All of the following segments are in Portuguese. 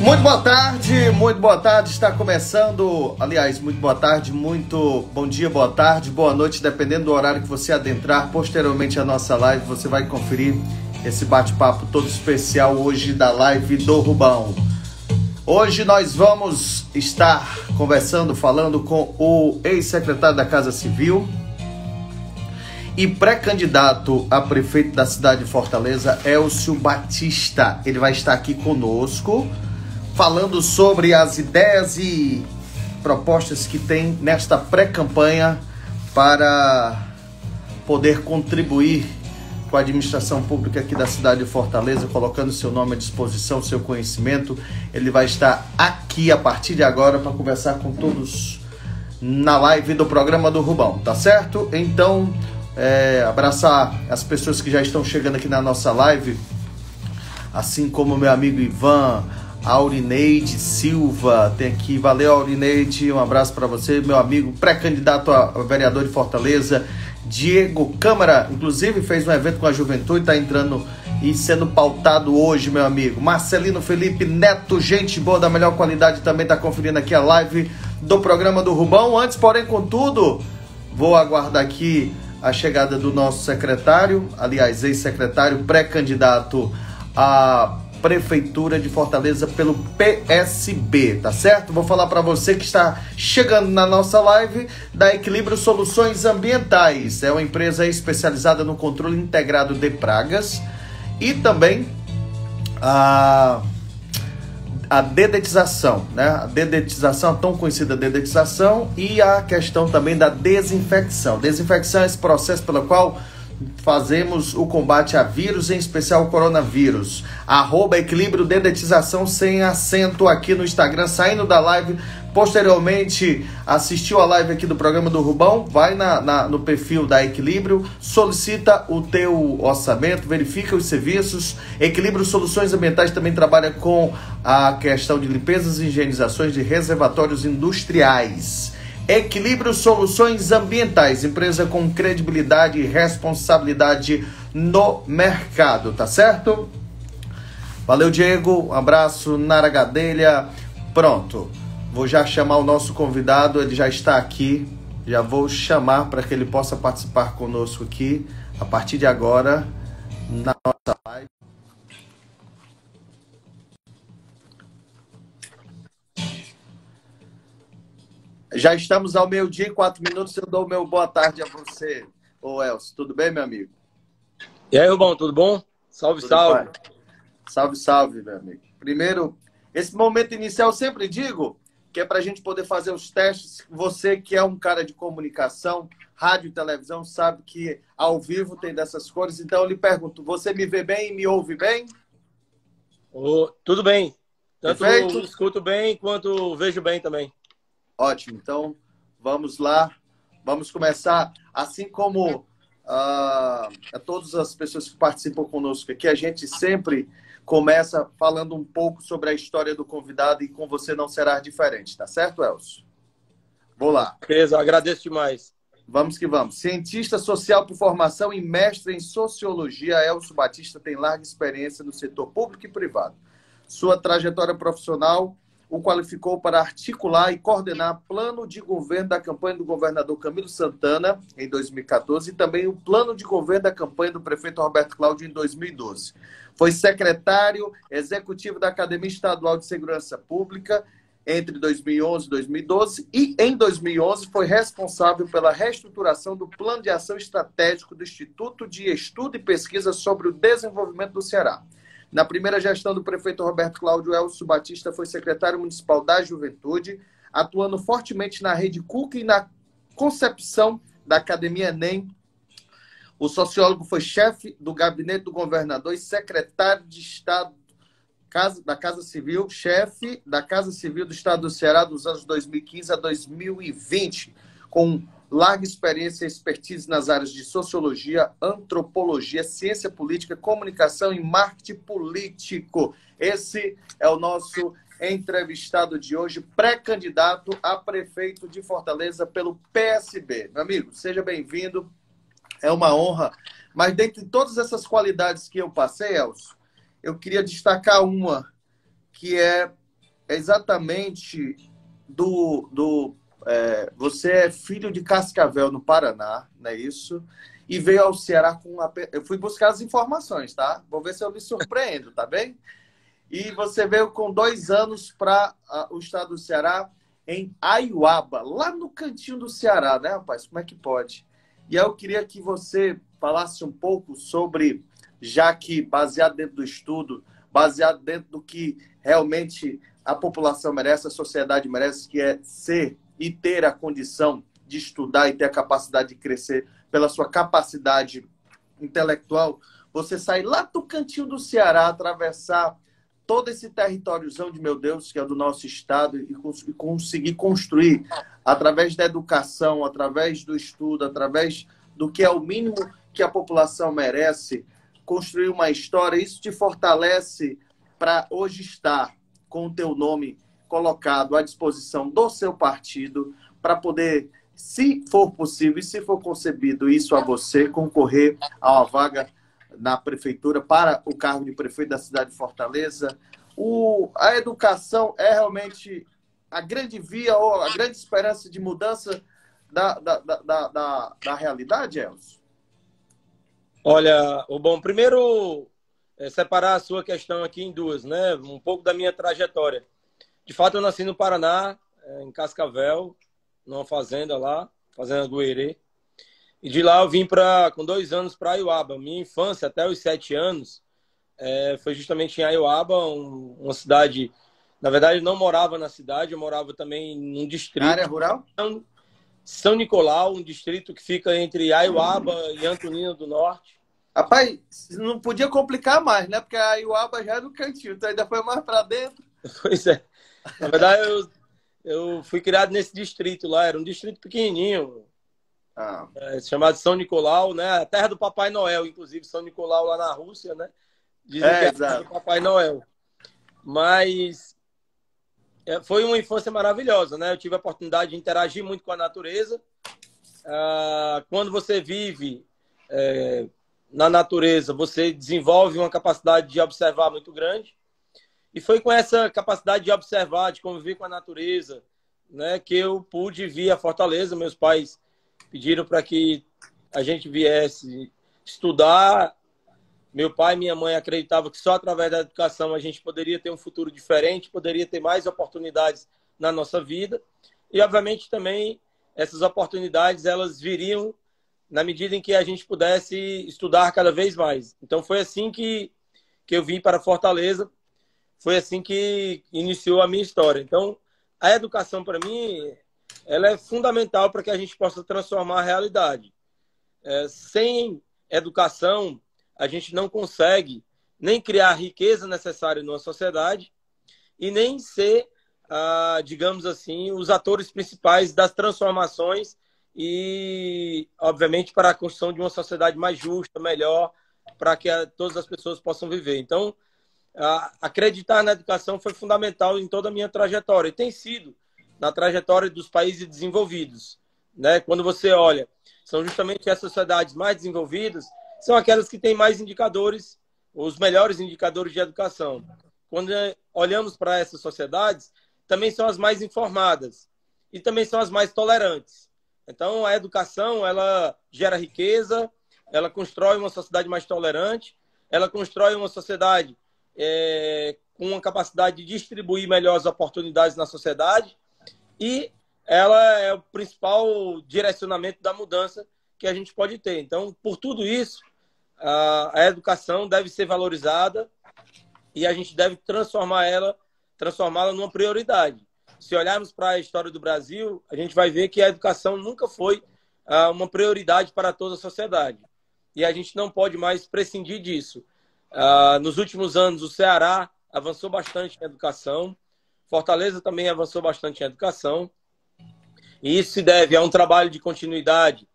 Muito boa tarde, está começando, aliás, muito boa tarde, muito bom dia, boa tarde, boa noite, dependendo do horário que você adentrar. Posteriormente à nossa live, você vai conferir esse bate-papo todo especial hoje da live do Rubão. Hoje nós vamos estar conversando, falando com o ex-secretário da Casa Civil e pré-candidato a prefeito da cidade de Fortaleza, Elcio Batista. Ele vai estar aqui conosco, falando sobre as ideias e propostas que tem nesta pré-campanha para poder contribuir com a administração pública aqui da cidade de Fortaleza, colocando seu nome à disposição, seu conhecimento. Ele vai estar aqui a partir de agora para conversar com todos na live do programa do Rubão, tá certo? Então, abraçar as pessoas que já estão chegando aqui na nossa live, assim como meu amigo Ivan, Aurineide Silva, tem aqui, valeu Aurineide, um abraço para você, meu amigo pré-candidato a vereador de Fortaleza, Diego Câmara, inclusive fez um evento com a juventude, está entrando e sendo pautado hoje, meu amigo. Marcelino Felipe Neto, gente boa da melhor qualidade, também está conferindo aqui a live do programa do Rubão. Antes, porém, contudo, vou aguardar aqui a chegada do nosso secretário, aliás, ex-secretário, pré-candidato a Prefeitura de Fortaleza pelo PSB, tá certo? Vou falar para você que está chegando na nossa live da Equilíbrio Soluções Ambientais. É uma empresa especializada no controle integrado de pragas e também a dedetização, né? A dedetização, a tão conhecida dedetização, e a questão também da desinfecção. Desinfecção é esse processo pelo qual fazemos o combate a vírus, em especial o coronavírus. @Equilíbrio Dedetização sem acento aqui no Instagram, saindo da live. Posteriormente, assistiu a live aqui do programa do Rubão, vai no perfil da Equilíbrio, solicita o teu orçamento, verifica os serviços. Equilíbrio Soluções Ambientais também trabalha com a questão de limpezas e higienizações de reservatórios industriais. Equilíbrio Soluções Ambientais, empresa com credibilidade e responsabilidade no mercado, tá certo? Valeu, Diego, um abraço, Nara Gadelha. Pronto, vou já chamar o nosso convidado, ele já está aqui, já vou chamar para que ele possa participar conosco aqui, a partir de agora, na nossa live. Já estamos ao 12:04. Eu dou o meu boa tarde a você, ô Elcio. Tudo bem, meu amigo? E aí, Rubão, tudo bom? Salve, tudo salve. Bem? Salve, salve, meu amigo. Primeiro, esse momento inicial eu sempre digo que é para a gente poder fazer os testes. Você que é um cara de comunicação, rádio e televisão, sabe que ao vivo tem dessas cores. Então eu lhe pergunto, você me vê bem e me ouve bem? Tudo bem. Tanto Perfeito? escuto bem quanto vejo bem também. Ótimo, então vamos lá, vamos começar, assim como a todas as pessoas que participam conosco aqui, a gente sempre começa falando um pouco sobre a história do convidado e com você não será diferente, tá certo, Elcio? Vou lá. Beleza, agradeço demais. Vamos que vamos. Cientista social por formação e mestre em sociologia, Elcio Batista tem larga experiência no setor público e privado. Sua trajetória profissional o qualificou para articular e coordenar plano de governo da campanha do governador Camilo Santana, em 2014, e também o plano de governo da campanha do prefeito Roberto Cláudio, em 2012. Foi secretário executivo da Academia Estadual de Segurança Pública entre 2011 e 2012, e em 2011 foi responsável pela reestruturação do Plano de Ação Estratégico do Instituto de Estudo e Pesquisa sobre o Desenvolvimento do Ceará. Na primeira gestão do prefeito Roberto Cláudio, Elcio Batista foi secretário municipal da Juventude, atuando fortemente na Rede CUC e na concepção da Academia Enem. O sociólogo foi chefe do gabinete do governador e secretário de Estado da Casa Civil, chefe da Casa Civil do Estado do Ceará dos anos 2015 a 2020, com larga experiência e expertise nas áreas de sociologia, antropologia, ciência política, comunicação e marketing político. Esse é o nosso entrevistado de hoje, pré-candidato a prefeito de Fortaleza pelo PSB. Meu amigo, seja bem-vindo, é uma honra. Mas dentre todas essas qualidades que eu passei, Elcio, eu queria destacar uma, que é exatamente você é filho de Cascavel, no Paraná, não é isso? E veio ao Ceará com eu fui buscar as informações, tá? Vou ver se eu me surpreendo, tá bem? E você veio com 2 anos para o estado do Ceará, em Aiuaba, lá no cantinho do Ceará, né, rapaz? Como é que pode? E aí eu queria que você falasse um pouco sobre, já que baseado dentro do estudo, baseado dentro do que realmente a população merece, a sociedade merece, que é ser e ter a condição de estudar e ter a capacidade de crescer pela sua capacidade intelectual, você sair lá do cantinho do Ceará, atravessar todo esse territóriozão de meu Deus, que é do nosso estado, e conseguir construir, através da educação, através do estudo, através do que é o mínimo que a população merece, construir uma história. Isso te fortalece para hoje estar com o teu nome colocado à disposição do seu partido, para poder, se for possível e se for concebido isso a você, concorrer a uma vaga na prefeitura para o cargo de prefeito da cidade de Fortaleza. A educação é realmente a grande via ou a grande esperança de mudança da realidade, Elcio? Olha, bom, primeiro separar a sua questão aqui em duas, né? Um pouco da minha trajetória. De fato, eu nasci no Paraná, em Cascavel, numa fazenda lá, Fazenda do Herê. E de lá eu vim com 2 anos para Aiuaba. Minha infância, até os 7 anos, foi justamente em Aiuaba, uma cidade... Na verdade, eu não morava na cidade, eu morava também num distrito... Na área rural? São Nicolau, um distrito que fica entre Aiuaba e Antonina do Norte. Rapaz, não podia complicar mais, né? Porque a Aiuaba já é no cantinho, então ainda foi mais para dentro. Pois é. Na verdade, eu fui criado nesse distrito lá, era um distrito pequenininho, chamado São Nicolau, né? A terra do Papai Noel, inclusive, São Nicolau lá na Rússia, né? Dizem que é a terra do Papai Noel. Mas foi uma infância maravilhosa, né? Eu tive a oportunidade de interagir muito com a natureza. Quando você vive na natureza, você desenvolve uma capacidade de observar muito grande. E foi com essa capacidade de observar, de conviver com a natureza, né, que eu pude vir a Fortaleza. Meus pais pediram para que a gente viesse estudar. Meu pai e minha mãe acreditavam que só através da educação a gente poderia ter um futuro diferente, poderia ter mais oportunidades na nossa vida. E, obviamente, também essas oportunidades elas viriam na medida em que a gente pudesse estudar cada vez mais. Então, foi assim que eu vim para Fortaleza. Foi assim que iniciou a minha história. Então, a educação, para mim, ela é fundamental para que a gente possa transformar a realidade. Sem educação, a gente não consegue nem criar a riqueza necessária numa sociedade e nem ser, digamos assim, os atores principais das transformações e, obviamente, para a construção de uma sociedade mais justa, melhor, para que todas as pessoas possam viver. Então, acreditar na educação foi fundamental em toda a minha trajetória. E tem sido na trajetória dos países desenvolvidos, né? Quando você olha, são justamente as sociedades mais desenvolvidas, são aquelas que têm mais indicadores, os melhores indicadores de educação. Quando olhamos para essas sociedades, também são as mais informadas e também são as mais tolerantes. Então, a educação, ela gera riqueza, ela constrói uma sociedade mais tolerante, ela constrói uma sociedade com uma capacidade de distribuir melhor as oportunidades na sociedade e ela é o principal direcionamento da mudança que a gente pode ter. Então, por tudo isso, a educação deve ser valorizada e a gente deve transformá-la numa prioridade. Se olharmos para a história do Brasil, a gente vai ver que a educação nunca foi uma prioridade para toda a sociedade. E a gente não pode mais prescindir disso. Nos últimos anos, o Ceará avançou bastante em educação, Fortaleza também avançou bastante em educação, e isso se deve a um trabalho de continuidade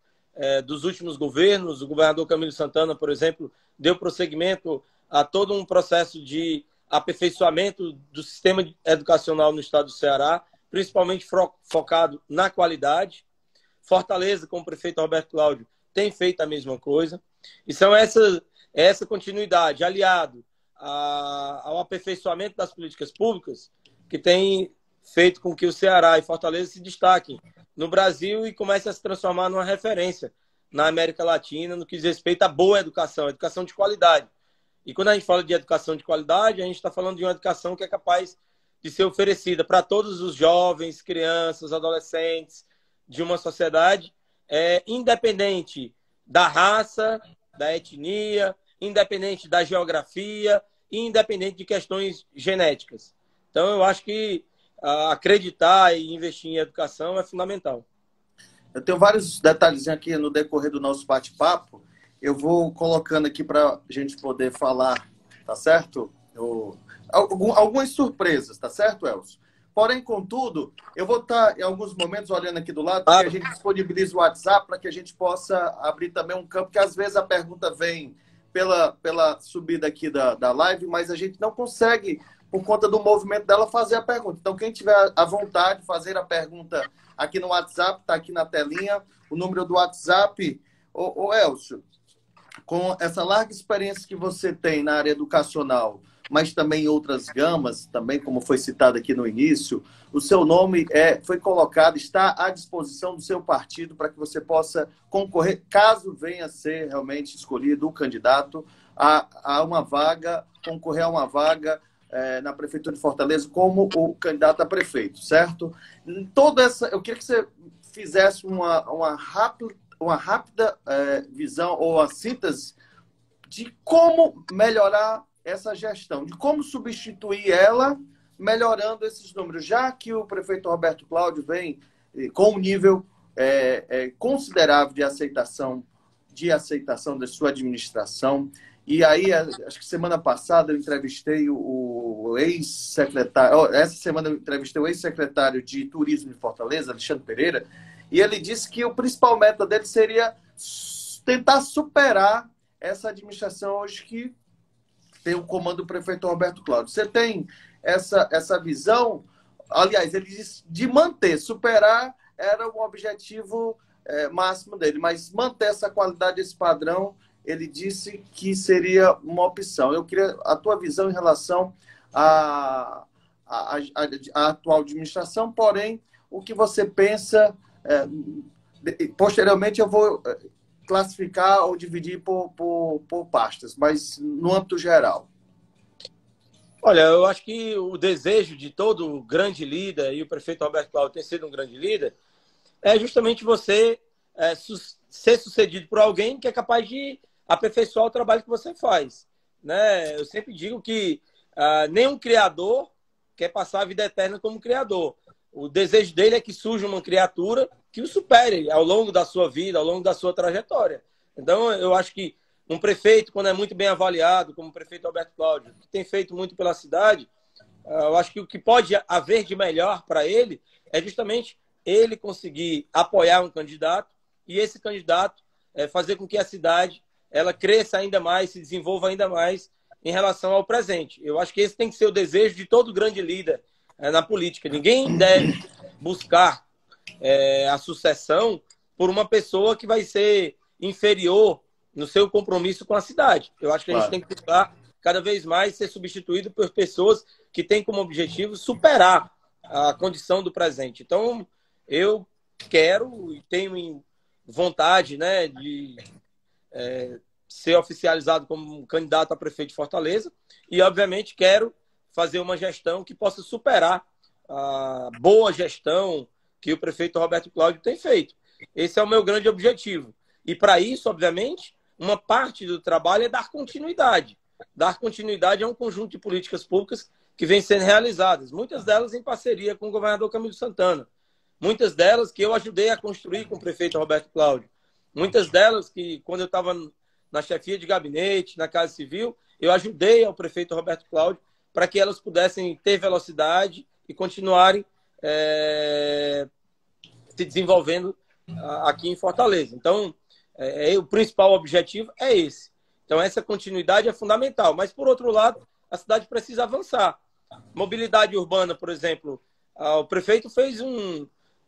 dos últimos governos. O governador Camilo Santana, por exemplo, deu prosseguimento a todo um processo de aperfeiçoamento do sistema educacional no estado do Ceará, principalmente focado na qualidade. Fortaleza, com o prefeito Roberto Cláudio, tem feito a mesma coisa. E são essa continuidade, aliado ao aperfeiçoamento das políticas públicas, que tem feito com que o Ceará e Fortaleza se destaquem no Brasil e comecem a se transformar numa referência na América Latina no que diz respeito à boa educação, educação de qualidade. E quando a gente fala de educação de qualidade, a gente está falando de uma educação que é capaz de ser oferecida para todos os jovens, crianças, adolescentes de uma sociedade, independente da raça, da etnia, independente da geografia, independente de questões genéticas. Então, eu acho que acreditar e investir em educação é fundamental. Eu tenho vários detalhes aqui no decorrer do nosso bate-papo. Eu vou colocando aqui para a gente poder falar, tá certo? Algumas surpresas, tá certo, Elcio? Porém, contudo, eu vou estar em alguns momentos olhando aqui do lado, porque a gente disponibiliza o WhatsApp para que a gente possa abrir também um campo, que às vezes a pergunta vem pela subida aqui da live, mas a gente não consegue, por conta do movimento dela, fazer a pergunta. Então, quem tiver a vontade de fazer a pergunta aqui no WhatsApp, está aqui na telinha, o número do WhatsApp. Ô Elcio, com essa larga experiência que você tem na área educacional, mas também em outras gamas, também como foi citado aqui no início, o seu nome foi colocado, está à disposição do seu partido para que você possa concorrer, caso venha a ser realmente escolhido o candidato a uma vaga, concorrer a uma vaga na Prefeitura de Fortaleza como o candidato a prefeito, certo? Eu queria que você fizesse uma rápida visão ou a síntese de como melhorar essa gestão, de como substituir ela, melhorando esses números, já que o prefeito Roberto Cláudio vem com um nível considerável de aceitação da sua administração. E aí, acho que semana passada eu entrevistei o ex-secretário, essa semana eu entrevistei o ex-secretário de Turismo de Fortaleza, Alexandre Pereira, e ele disse que o principal meta dele seria tentar superar essa administração hoje que tem o comando do prefeito Roberto Cláudio. Você tem essa visão? Aliás, ele disse de manter, superar era o objetivo máximo dele, mas manter essa qualidade, esse padrão, ele disse que seria uma opção. Eu queria a tua visão em relação à atual administração, porém, o que você pensa... posteriormente eu vou classificar ou dividir por pastas, mas no âmbito geral. Olha, eu acho que o desejo de todo grande líder, e o prefeito Roberto Cláudio tem sido um grande líder, é justamente você ser sucedido por alguém que é capaz de aperfeiçoar o trabalho que você faz. Né? Eu sempre digo que nenhum criador quer passar a vida eterna como criador. O desejo dele é que surja uma criatura que o supere ao longo da sua vida, ao longo da sua trajetória. Então, eu acho que um prefeito, quando é muito bem avaliado, como o prefeito Roberto Cláudio, que tem feito muito pela cidade, eu acho que o que pode haver de melhor para ele é justamente ele conseguir apoiar um candidato e esse candidato fazer com que a cidade ela cresça ainda mais, se desenvolva ainda mais em relação ao presente. Eu acho que esse tem que ser o desejo de todo grande líder na política. Ninguém deve buscar a sucessão por uma pessoa que vai ser inferior no seu compromisso com a cidade. Eu acho que a gente tem que buscar cada vez mais ser substituído por pessoas que têm como objetivo superar a condição do presente. Então, eu quero e tenho vontade, né, de ser oficializado como candidato a prefeito de Fortaleza e, obviamente, quero fazer uma gestão que possa superar a boa gestão que o prefeito Roberto Cláudio tem feito. Esse é o meu grande objetivo. E, para isso, obviamente, uma parte do trabalho é dar continuidade. Dar continuidade a um conjunto de políticas públicas que vêm sendo realizadas, muitas delas em parceria com o governador Camilo Santana, muitas delas que eu ajudei a construir com o prefeito Roberto Cláudio, muitas delas que, quando eu estava na chefia de gabinete, na Casa Civil, eu ajudei ao prefeito Roberto Cláudio para que elas pudessem ter velocidade e continuarem se desenvolvendo aqui em Fortaleza. Então, o principal objetivo é esse. Então, essa continuidade é fundamental. Mas, por outro lado, a cidade precisa avançar. Mobilidade urbana, por exemplo, o prefeito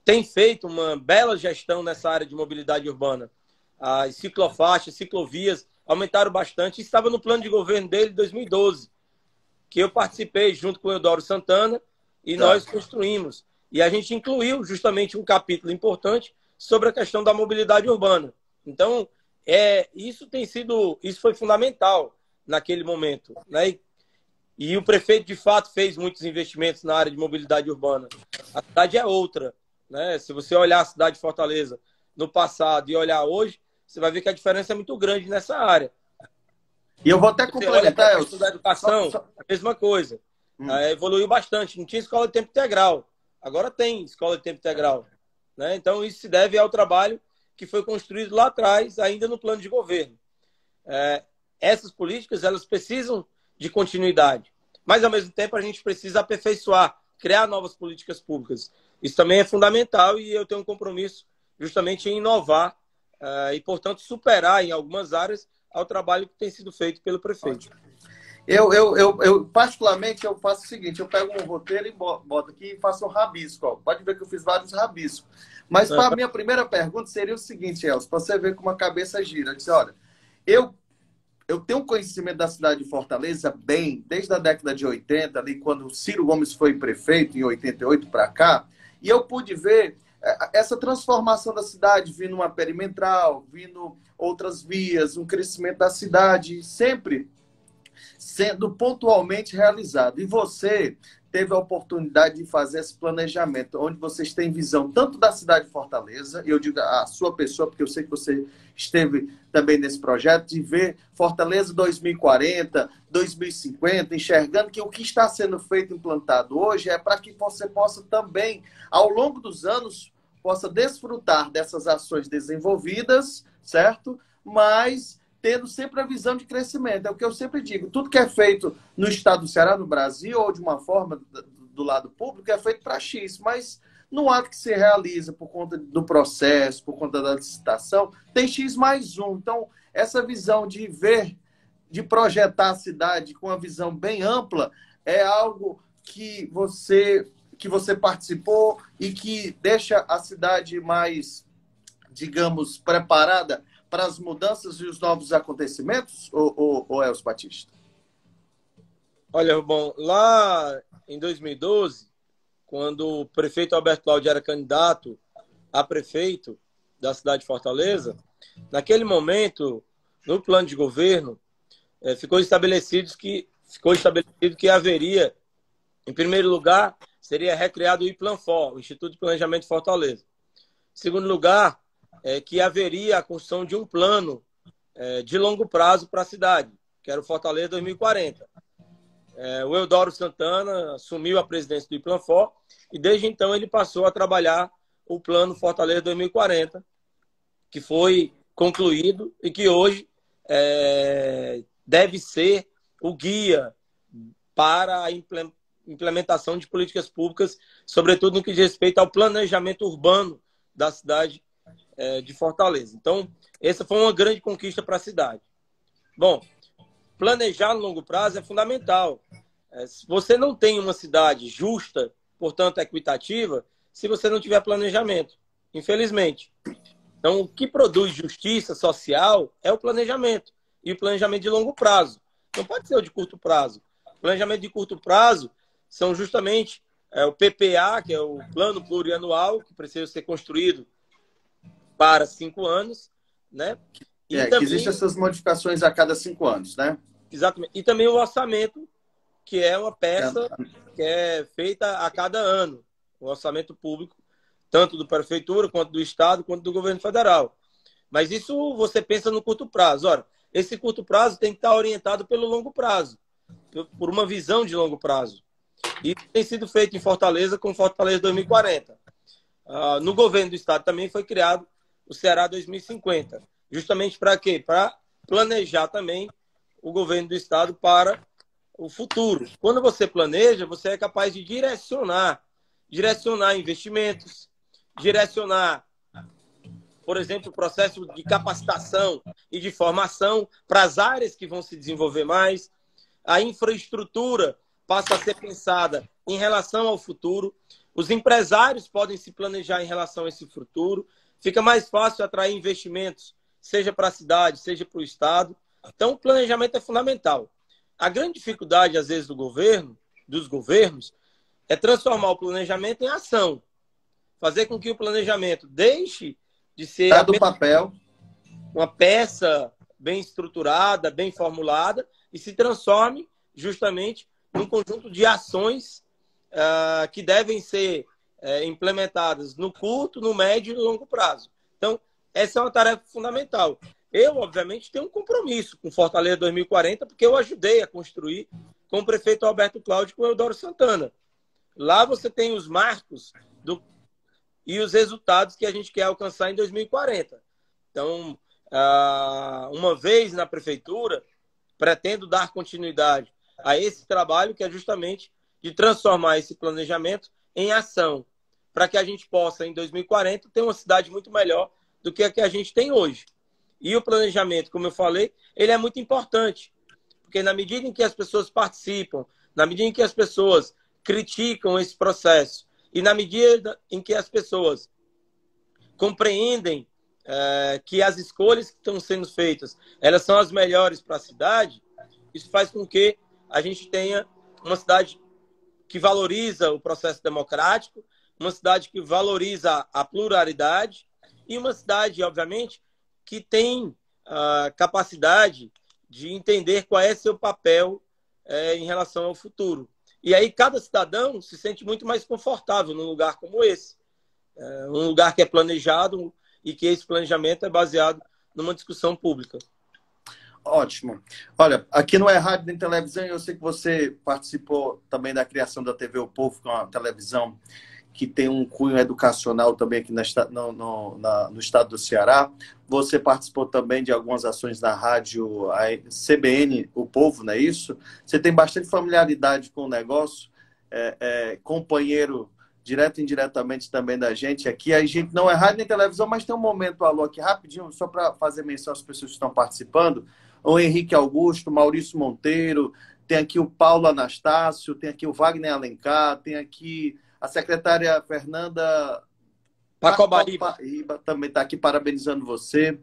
tem feito uma bela gestão nessa área de mobilidade urbana. As ciclofaixas, ciclovias aumentaram bastante. Estava no plano de governo dele de 2012, que eu participei junto com o Eudoro Santana e nós construímos. E a gente incluiu justamente um capítulo importante sobre a questão da mobilidade urbana. Então, isso foi fundamental naquele momento, né? E o prefeito, de fato, fez muitos investimentos na área de mobilidade urbana. A cidade é outra, né? Se você olhar a cidade de Fortaleza no passado e olhar hoje, você vai ver que a diferença é muito grande nessa área. E eu vou até complementar, Elcio. Da educação, a mesma coisa. Evoluiu bastante. Não tinha escola de tempo integral. Agora tem escola de tempo integral, né? Então, isso se deve ao trabalho que foi construído lá atrás, ainda no plano de governo. Essas políticas, elas precisam de continuidade. Mas, ao mesmo tempo, a gente precisa aperfeiçoar, criar novas políticas públicas. Isso também é fundamental e eu tenho um compromisso justamente em inovar e, portanto, superar em algumas áreas ao trabalho que tem sido feito pelo prefeito. Particularmente, eu faço o seguinte, eu pego um roteiro e boto aqui e faço um rabisco. Ó. Pode ver que eu fiz vários rabiscos. Mas para a minha primeira pergunta seria o seguinte, Elcio, para você ver como a cabeça gira. Eu disse, olha, eu tenho um conhecimento da cidade de Fortaleza desde a década de 80, ali quando o Ciro Gomes foi prefeito, em 88 para cá, e eu pude ver essa transformação da cidade, vindo uma perimetral, vindo outras vias, um crescimento da cidade, sempre sendo pontualmente realizado. E você teve a oportunidade de fazer esse planejamento, onde vocês têm visão tanto da cidade de Fortaleza, e eu digo a sua pessoa, porque eu sei que você esteve também nesse projeto, de ver Fortaleza 2040, 2050, enxergando que o que está sendo feito, implantado hoje, é para que você possa também, ao longo dos anos, possa desfrutar dessas ações desenvolvidas, certo? Mas tendo sempre a visão de crescimento. É o que eu sempre digo. Tudo que é feito no estado do Ceará, no Brasil, ou de uma forma do lado público, é feito para X. Mas no ato que se realiza por conta do processo, por conta da licitação, tem X mais um. Então, essa visão de ver, de projetar a cidade com uma visão bem ampla, é algo que você participou e que deixa a cidade mais, digamos, preparada para as mudanças e os novos acontecimentos, ou Elcio Batista? Olha, bom, lá em 2012, quando o prefeito Alberto Cláudio era candidato a prefeito da cidade de Fortaleza, naquele momento, no plano de governo, ficou estabelecido que haveria, em primeiro lugar, seria recriado o IPLANFOR, o Instituto de Planejamento de Fortaleza. Em segundo lugar, que haveria a construção de um plano de longo prazo para a cidade, que era o Fortaleza 2040. O Eudoro Santana assumiu a presidência do IPLANFOR e desde então ele passou a trabalhar o plano Fortaleza 2040, que foi concluído e que hoje deve ser o guia para a implementação de políticas públicas, sobretudo no que diz respeito ao planejamento urbano da cidade de Fortaleza. Então, essa foi uma grande conquista para a cidade. Bom, planejar no longo prazo é fundamental. Se você não tem uma cidade justa, portanto equitativa, se você não tiver planejamento, infelizmente. Então, o que produz justiça social é o planejamento. E o planejamento de longo prazo. Não pode ser o de curto prazo. O planejamento de curto prazo são justamente o PPA, que é o Plano Plurianual, que precisa ser construído para 5 anos, né? E também, que existem essas modificações a cada 5 anos, né? Exatamente. E também o orçamento, que é uma peça que é feita a cada ano. O orçamento público, tanto do prefeitura, quanto do Estado, quanto do governo federal. Mas isso você pensa no curto prazo. Ora, esse curto prazo tem que estar orientado pelo longo prazo, por uma visão de longo prazo. Isso tem sido feito em Fortaleza com Fortaleza 2040. No governo do Estado também foi criado o Ceará 2050. Justamente para quê? Para planejar também o governo do Estado para o futuro. Quando você planeja, você é capaz de direcionar investimentos, direcionar, por exemplo, o processo de capacitação e de formação para as áreas que vão se desenvolver mais. A infraestrutura passa a ser pensada em relação ao futuro. Os empresários podem se planejar em relação a esse futuro. Fica mais fácil atrair investimentos, seja para a cidade, seja para o Estado. Então, o planejamento é fundamental. A grande dificuldade, às vezes, dos governos, é transformar o planejamento em ação. Fazer com que o planejamento deixe de ser do papel uma peça bem estruturada, bem formulada, e se transforme justamente num conjunto de ações que devem ser implementadas no curto, no médio e no longo prazo. Então, essa é uma tarefa fundamental. Eu, obviamente, tenho um compromisso com Fortaleza 2040, porque eu ajudei a construir com o prefeito Alberto Cláudio e com o Eudoro Santana. Lá você tem os marcos e os resultados que a gente quer alcançar em 2040. Então, uma vez na prefeitura, pretendo dar continuidade a esse trabalho, que é justamente de transformar esse planejamento em ação, para que a gente possa, em 2040, ter uma cidade muito melhor do que a que a gente tem hoje. E o planejamento, como eu falei, ele é muito importante, porque na medida em que as pessoas participam, na medida em que as pessoas criticam esse processo e na medida em que as pessoas compreendem que as escolhas que estão sendo feitas, elas são as melhores para a cidade, isso faz com que a gente tenha uma cidade que valoriza o processo democrático, uma cidade que valoriza a pluralidade e uma cidade, obviamente, que tem a capacidade de entender qual é seu papel em relação ao futuro. E aí cada cidadão se sente muito mais confortável num lugar como esse. Um lugar que é planejado e que esse planejamento é baseado numa discussão pública. Ótimo. Olha, aqui não é rádio nem televisão, eu sei que você participou também da criação da TV O Povo, que é uma televisão que tem um cunho educacional também aqui no estado do Ceará. Você participou também de algumas ações da rádio CBN O Povo, não é isso? Você tem bastante familiaridade com o negócio, companheiro direto e indiretamente também da gente aqui. A gente não é rádio nem televisão, mas tem um momento, alô, aqui rapidinho, só para fazer menção às pessoas que estão participando. O Henrique Augusto, Maurício Monteiro, tem aqui o Paulo Anastácio, tem aqui o Wagner Alencar, tem aqui a secretária Fernanda Pacobaíba também está aqui parabenizando você.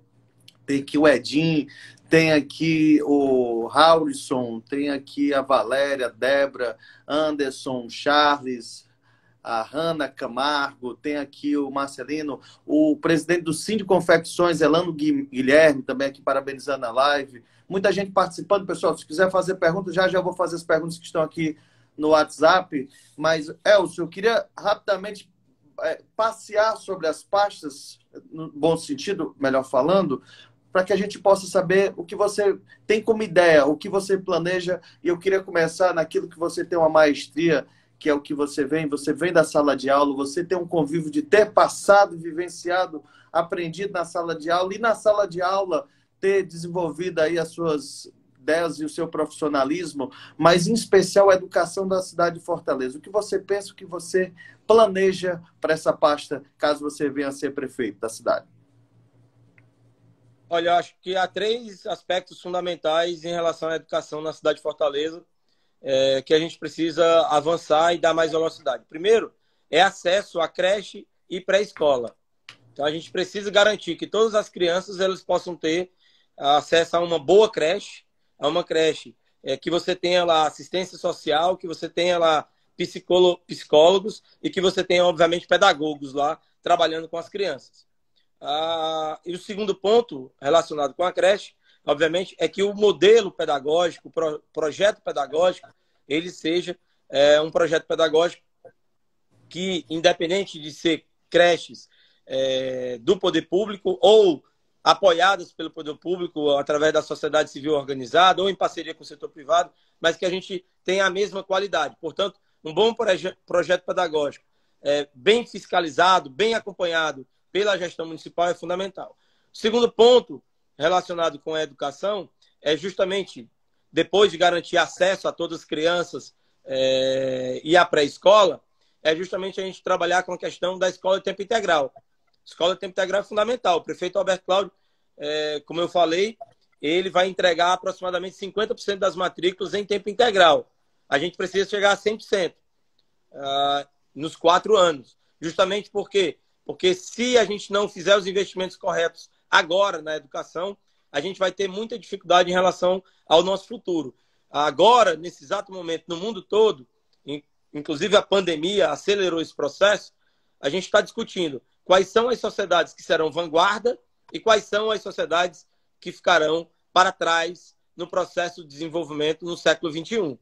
Tem aqui o Edinho, tem aqui o Raulison, tem aqui a Valéria, Débora, Anderson, Charles, a Hanna Camargo, tem aqui o Marcelino, o presidente do Cine Confecções, Elano Guilherme, também aqui parabenizando a live. Muita gente participando, pessoal. Se quiser fazer perguntas, já vou fazer as perguntas que estão aqui no WhatsApp. Mas, Elcio, eu queria rapidamente passear sobre as pastas, no bom sentido, melhor falando, para que a gente possa saber o que você tem como ideia, o que você planeja. E eu queria começar naquilo que você tem uma maestria, que é o que você vem da sala de aula, você tem um convívio de ter passado, vivenciado, aprendido na sala de aula, e na sala de aula ter desenvolvido aí as suas ideias e o seu profissionalismo, mas em especial a educação da cidade de Fortaleza. O que você pensa, o que você planeja para essa pasta, caso você venha a ser prefeito da cidade? Olha, eu acho que há 3 aspectos fundamentais em relação à educação na cidade de Fortaleza, que a gente precisa avançar e dar mais velocidade. Primeiro, é acesso à creche e pré-escola. Então, a gente precisa garantir que todas as crianças elas possam ter acesso a uma boa creche, a uma creche que você tenha lá assistência social, que você tenha lá psicólogos e que você tenha, obviamente, pedagogos lá trabalhando com as crianças. E o segundo ponto relacionado com a creche, obviamente, é que o modelo pedagógico, o projeto pedagógico, ele seja um projeto pedagógico que, independente de ser creches do poder público ou apoiadas pelo poder público através da sociedade civil organizada ou em parceria com o setor privado, mas que a gente tenha a mesma qualidade. Portanto, um bom projeto pedagógico bem fiscalizado, bem acompanhado pela gestão municipal é fundamental. O segundo ponto relacionado com a educação é justamente, depois de garantir acesso a todas as crianças e à pré-escola, é justamente a gente trabalhar com a questão da escola de tempo integral. Escola de tempo integral é fundamental. O prefeito Alberto Cláudio, como eu falei, ele vai entregar aproximadamente 50% das matrículas em tempo integral. A gente precisa chegar a 100% nos 4 anos. Justamente porque se a gente não fizer os investimentos corretos agora na educação, a gente vai ter muita dificuldade em relação ao nosso futuro. Agora, nesse exato momento, no mundo todo, inclusive a pandemia acelerou esse processo, a gente está discutindo quais são as sociedades que serão vanguarda e quais são as sociedades que ficarão para trás no processo de desenvolvimento no século XXI.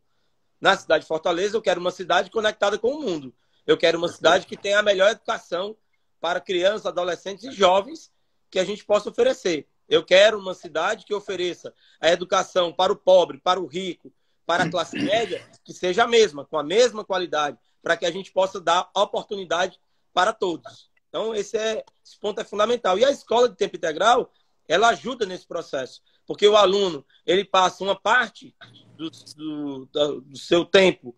Na cidade de Fortaleza, eu quero uma cidade conectada com o mundo. Eu quero uma cidade que tenha a melhor educação para crianças, adolescentes e jovens que a gente possa oferecer. Eu quero uma cidade que ofereça a educação para o pobre, para o rico, para a classe média, que seja a mesma, com a mesma qualidade, para que a gente possa dar oportunidade para todos. Então, esse ponto é fundamental. E a escola de tempo integral, ela ajuda nesse processo, porque o aluno ele passa uma parte do seu tempo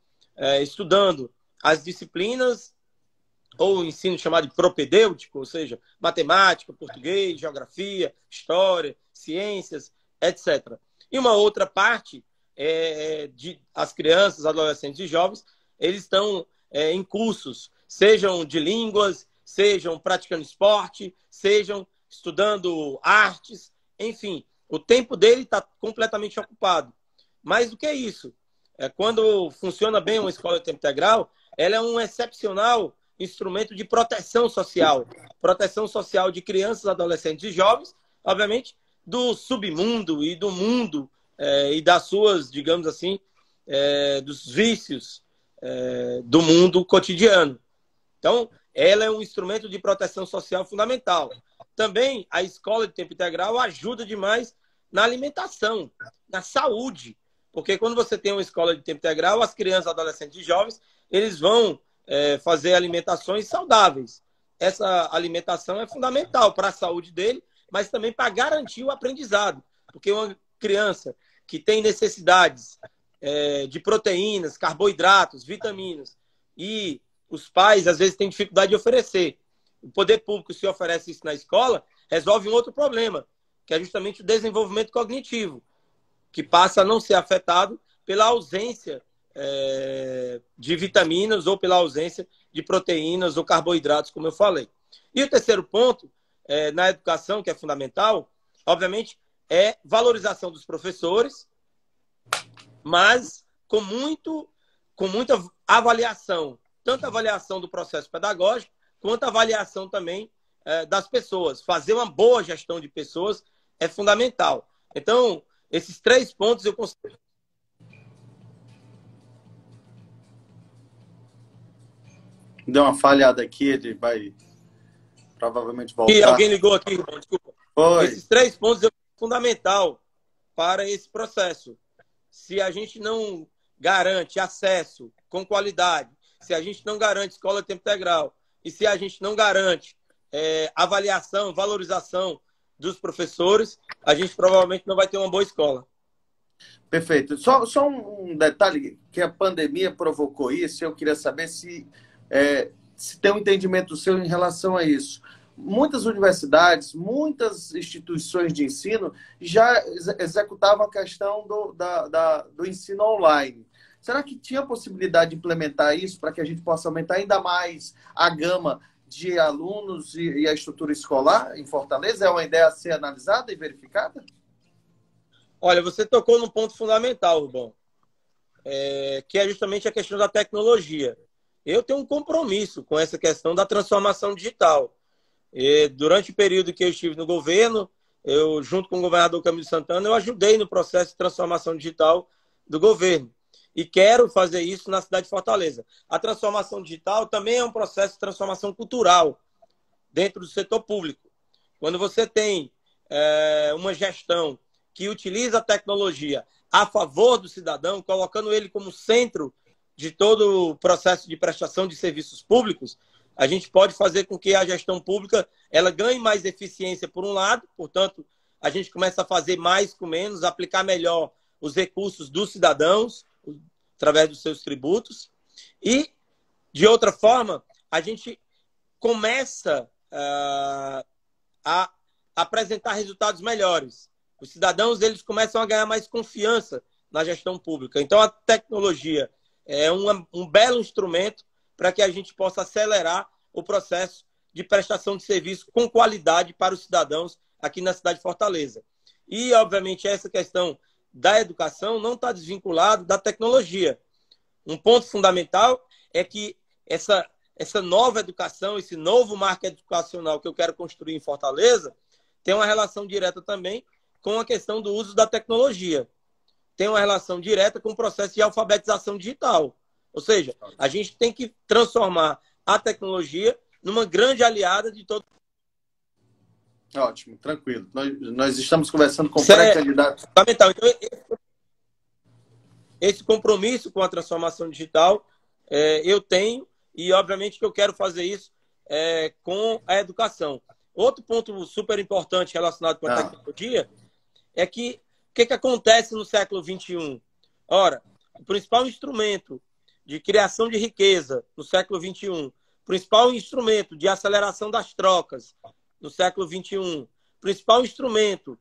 estudando as disciplinas ou o ensino chamado de propedêutico, ou seja, matemática, português, geografia, história, ciências, etc. E uma outra parte as crianças, adolescentes e jovens, eles estão em cursos, sejam de línguas, sejam praticando esporte, sejam estudando artes, enfim, o tempo dele está completamente ocupado. Mais do que isso, quando funciona bem uma escola de tempo integral, ela é um excepcional instrumento de proteção social de crianças, adolescentes e jovens, obviamente, do submundo e do mundo e das suas, digamos assim, dos vícios do mundo cotidiano. Então, ela é um instrumento de proteção social fundamental. Também a escola de tempo integral ajuda demais na alimentação, na saúde, porque quando você tem uma escola de tempo integral, as crianças, adolescentes e jovens, eles vão fazer alimentações saudáveis. Essa alimentação é fundamental para a saúde dele, mas também para garantir o aprendizado, porque uma criança que tem necessidades de proteínas, carboidratos, vitaminas, e os pais, às vezes, têm dificuldade de oferecer. O poder público, se oferece isso na escola, resolve um outro problema, que é justamente o desenvolvimento cognitivo, que passa a não ser afetado pela ausência de vitaminas ou pela ausência de proteínas ou carboidratos, como eu falei. E o terceiro ponto, na educação, que é fundamental, obviamente, é valorização dos professores, mas com muita avaliação, tanto a avaliação do processo pedagógico, quanto a avaliação também das pessoas. Fazer uma boa gestão de pessoas é fundamental. Então, esses 3 pontos eu considero. Deu uma falhada aqui, ele vai provavelmente voltar. E alguém ligou aqui, irmão, desculpa. Foi. Esses 3 pontos são fundamental para esse processo. Se a gente não garante acesso com qualidade, se a gente não garante escola de tempo integral e se a gente não garante avaliação, valorização dos professores, a gente provavelmente não vai ter uma boa escola. Perfeito. Só um detalhe, que a pandemia provocou isso, eu queria saber se tem um entendimento seu em relação a isso. Muitas universidades, muitas instituições de ensino já executavam a questão do ensino online. Será que tinha possibilidade de implementar isso para que a gente possa aumentar ainda mais a gama de alunos e a estrutura escolar em Fortaleza? É uma ideia a ser analisada e verificada? Olha, você tocou num ponto fundamental, Rubão, que é justamente a questão da tecnologia. Eu tenho um compromisso com essa questão da transformação digital. Durante o período que eu estive no governo, eu, junto com o governador Camilo Santana, eu ajudei no processo de transformação digital do governo. E quero fazer isso na cidade de Fortaleza. A transformação digital também é um processo de transformação cultural dentro do setor público. Quando você tem uma gestão que utiliza a tecnologia a favor do cidadão, colocando ele como centro de todo o processo de prestação de serviços públicos, a gente pode fazer com que a gestão pública ela ganhe mais eficiência por um lado, portanto, a gente começa a fazer mais com menos, aplicar melhor os recursos dos cidadãos, através dos seus tributos, e, de outra forma, a gente começa a apresentar resultados melhores. Os cidadãos eles começam a ganhar mais confiança na gestão pública. Então, a tecnologia é um belo instrumento para que a gente possa acelerar o processo de prestação de serviço com qualidade para os cidadãos aqui na cidade de Fortaleza. E, obviamente, essa questão da educação não está desvinculado da tecnologia. Um ponto fundamental é que essa nova educação, esse novo marco educacional que eu quero construir em Fortaleza, tem uma relação direta também com a questão do uso da tecnologia. Tem uma relação direta com o processo de alfabetização digital. Ou seja, a gente tem que transformar a tecnologia numa grande aliada de todo. Ótimo, tranquilo. Nós estamos conversando com pré-candidatos. Fundamental. Então, esse compromisso com a transformação digital eu tenho, e obviamente que eu quero fazer isso com a educação. Outro ponto super importante relacionado com a tecnologia é que o que acontece no século XXI? Ora, o principal instrumento de criação de riqueza no século XXI, o principal instrumento de aceleração das trocas no século XXI, o principal instrumento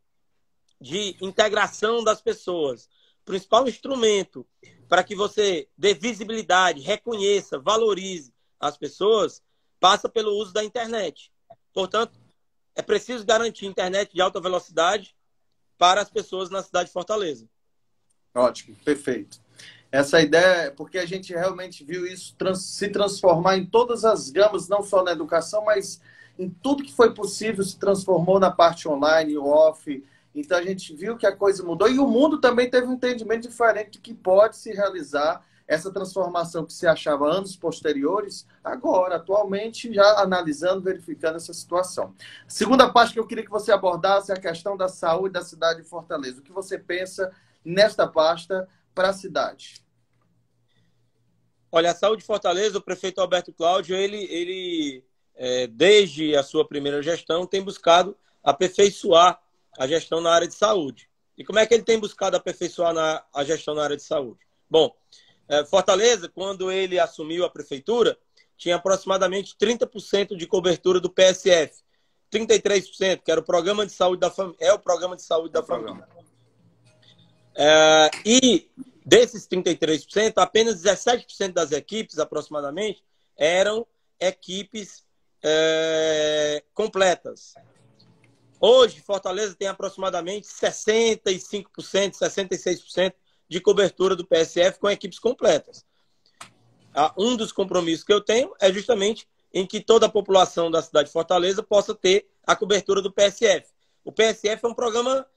de integração das pessoas, o principal instrumento para que você dê visibilidade, reconheça, valorize as pessoas, passa pelo uso da internet. Portanto, é preciso garantir internet de alta velocidade para as pessoas na cidade de Fortaleza. Ótimo, perfeito. Essa ideia é porque a gente realmente viu isso se transformar em todas as gamas, não só na educação, mas em tudo que foi possível, se transformou na parte online, off. Então a gente viu que a coisa mudou e o mundo também teve um entendimento diferente de que pode se realizar essa transformação que se achava anos posteriores, agora, atualmente, já analisando, verificando essa situação. Segunda parte que eu queria que você abordasse é a questão da saúde da cidade de Fortaleza. O que você pensa nesta pasta para a cidade? Olha, a saúde de Fortaleza, o prefeito Alberto Cláudio, desde a sua primeira gestão, tem buscado aperfeiçoar a gestão na área de saúde. E como é que ele tem buscado aperfeiçoar a gestão na área de saúde? Bom, Fortaleza, quando ele assumiu a prefeitura, tinha aproximadamente 30% de cobertura do PSF. 33%, que era o Programa de Saúde da Família. É o Programa de Saúde da Família. E desses 33%, apenas 17% das equipes, aproximadamente, eram equipes completas. Hoje, Fortaleza tem aproximadamente 65%, 66% de cobertura do PSF com equipes completas. Um dos compromissos que eu tenho é justamente em que toda a população da cidade de Fortaleza possa ter a cobertura do PSF. O PSF é um programa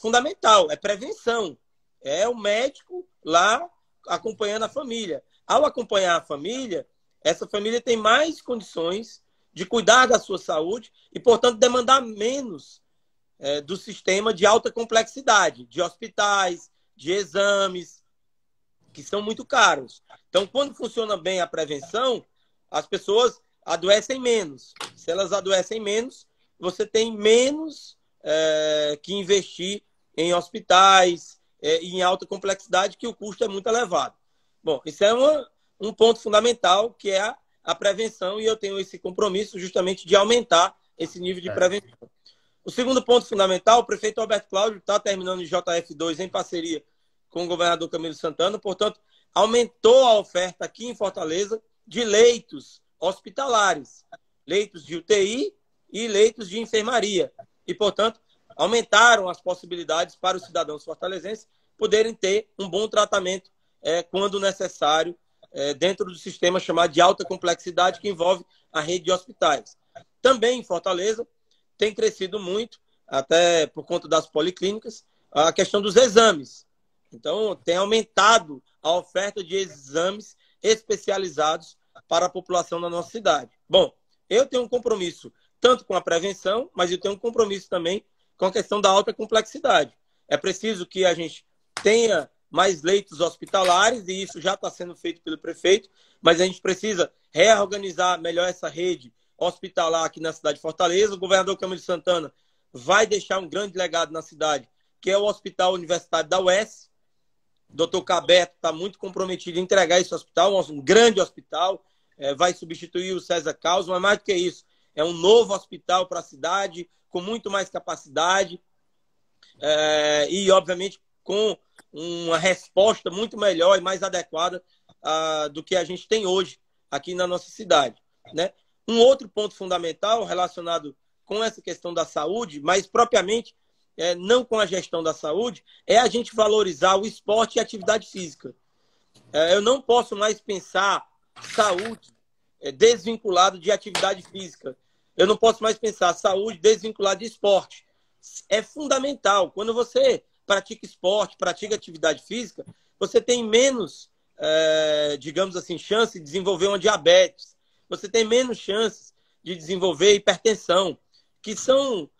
fundamental, é prevenção. É o médico lá acompanhando a família. Ao acompanhar a família, essa família tem mais condições de cuidar da sua saúde e, portanto, demandar menos do sistema de alta complexidade, de hospitais, de exames, que são muito caros. Então, quando funciona bem a prevenção, as pessoas adoecem menos. Se elas adoecem menos, você tem menos que investir em hospitais e em alta complexidade, que o custo é muito elevado. Bom, isso é um ponto fundamental, que é a prevenção, e eu tenho esse compromisso justamente de aumentar esse nível de prevenção. O segundo ponto fundamental, o prefeito Alberto Cláudio está terminando em JF2 em parceria com o governador Camilo Santana, portanto, aumentou a oferta aqui em Fortaleza de leitos hospitalares, leitos de UTI e leitos de enfermaria. E, portanto, aumentaram as possibilidades para os cidadãos fortalezenses poderem ter um bom tratamento quando necessário, dentro do sistema chamado de alta complexidade, que envolve a rede de hospitais. Também em Fortaleza tem crescido muito, até por conta das policlínicas, a questão dos exames. Então, tem aumentado a oferta de exames especializados para a população da nossa cidade. Bom, eu tenho um compromisso tanto com a prevenção, mas eu tenho um compromisso também com a questão da alta complexidade. É preciso que a gente tenha mais leitos hospitalares, e isso já está sendo feito pelo prefeito, mas a gente precisa reorganizar melhor essa rede hospitalar aqui na cidade de Fortaleza. O governador Camilo Santana vai deixar um grande legado na cidade, que é o Hospital Universitário da UES. O doutor Cabeto está muito comprometido em entregar esse hospital, um grande hospital, vai substituir o César Carlos, mas mais do que isso, é um novo hospital para a cidade, com muito mais capacidade e, obviamente, com uma resposta muito melhor e mais adequada do que a gente tem hoje aqui na nossa cidade, né? Um outro ponto fundamental relacionado com essa questão da saúde, mas propriamente não com a gestão da saúde, é a gente valorizar o esporte e a atividade física. Eu não posso mais pensar saúde desvinculado de atividade física. Eu não posso mais pensar saúde desvinculada de esporte. É fundamental. Quando você pratica esporte, pratica atividade física, você tem menos, digamos assim, chance de desenvolver uma diabetes. Você tem menos chances de desenvolver hipertensão, que são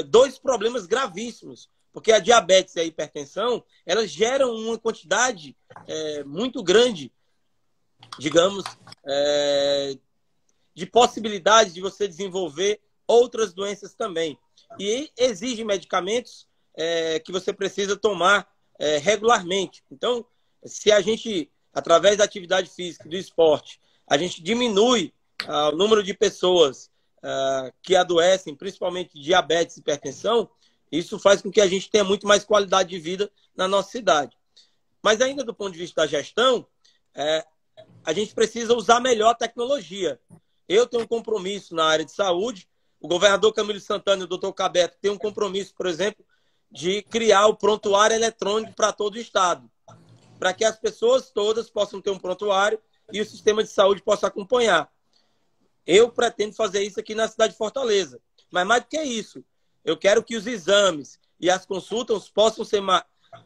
dois problemas gravíssimos. Porque a diabetes e a hipertensão, elas geram uma quantidade muito grande, digamos, de possibilidades de você desenvolver outras doenças também. E exige medicamentos que você precisa tomar regularmente. Então, se a gente, através da atividade física, do esporte, a gente diminui o número de pessoas que adoecem, principalmente diabetes e hipertensão, isso faz com que a gente tenha muito mais qualidade de vida na nossa cidade. Mas ainda do ponto de vista da gestão, a gente precisa usar melhor a tecnologia. Eu tenho um compromisso na área de saúde, o governador Camilo Santana e o doutor Cabeto têm um compromisso, por exemplo, de criar o prontuário eletrônico para todo o estado, para que as pessoas todas possam ter um prontuário e o sistema de saúde possa acompanhar. Eu pretendo fazer isso aqui na cidade de Fortaleza. Mas mais do que isso, eu quero que os exames e as consultas possam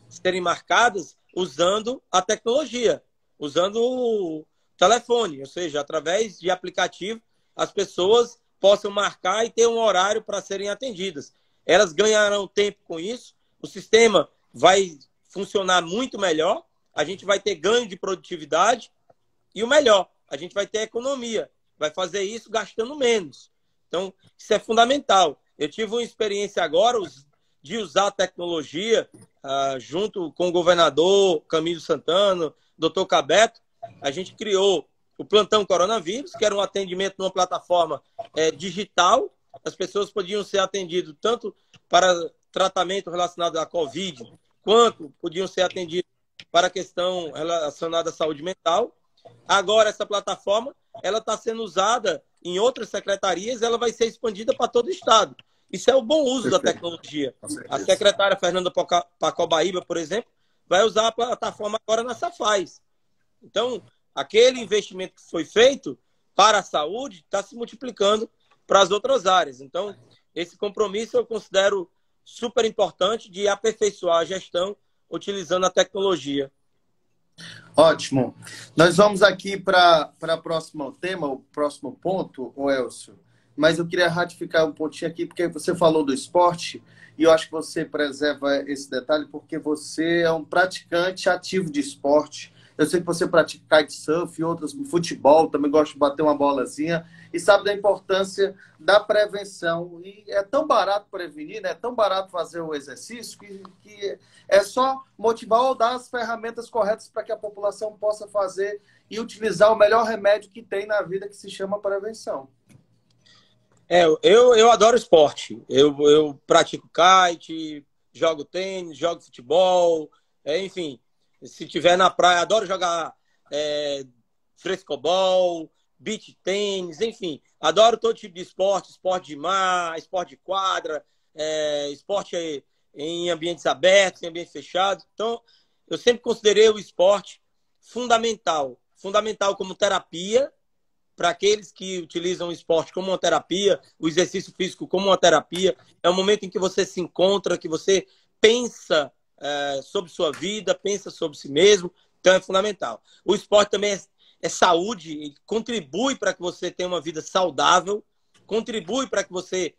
serem marcadas usando a tecnologia, usando o telefone, ou seja, através de aplicativo, as pessoas possam marcar e ter um horário para serem atendidas. Elas ganharão tempo com isso, o sistema vai funcionar muito melhor, a gente vai ter ganho de produtividade e o melhor, a gente vai ter economia, vai fazer isso gastando menos. Então, isso é fundamental. Eu tive uma experiência agora de usar a tecnologia junto com o governador Camilo Santana, doutor Cabeto. A gente criou o Plantão Coronavírus, que era um atendimento numa plataforma digital. As pessoas podiam ser atendidas tanto para tratamento relacionado à Covid, quanto podiam ser atendidas para a questão relacionada à saúde mental. Agora, essa plataforma ela está sendo usada em outras secretarias, ela vai ser expandida para todo o estado. Isso é o bom uso da tecnologia. A secretária Fernanda Pacobaíba, por exemplo, vai usar a plataforma agora na Safaz. Então, aquele investimento que foi feito para a saúde está se multiplicando para as outras áreas. Então, esse compromisso eu considero super importante de aperfeiçoar a gestão utilizando a tecnologia. Ótimo. Nós vamos aqui para o próximo tema, o próximo ponto, Elcio. Mas eu queria ratificar um pontinho aqui, porque você falou do esporte, e eu acho que você preserva esse detalhe, porque você é um praticante ativo de esporte. Eu sei que você pratica kitesurf e outros, futebol, também gosta de bater uma bolazinha, e sabe da importância da prevenção. E é tão barato prevenir, né? É tão barato fazer o exercício, que é só motivar ou dar as ferramentas corretas para que a população possa fazer e utilizar o melhor remédio que tem na vida, que se chama prevenção. Eu adoro esporte. Eu pratico kite, jogo tênis, jogo futebol, enfim. Se tiver na praia, adoro jogar frescobol, beach tênis, enfim. Adoro todo tipo de esporte, esporte de mar, esporte de quadra, esporte em ambientes abertos, em ambientes fechados. Então, eu sempre considerei o esporte fundamental. Fundamental como terapia, para aqueles que utilizam o esporte como uma terapia, o exercício físico como uma terapia. É um momento em que você se encontra, que você pensa sobre sua vida, pensa sobre si mesmo. Então é fundamental. O esporte também é saúde, ele contribui para que você tenha uma vida saudável, contribui para que você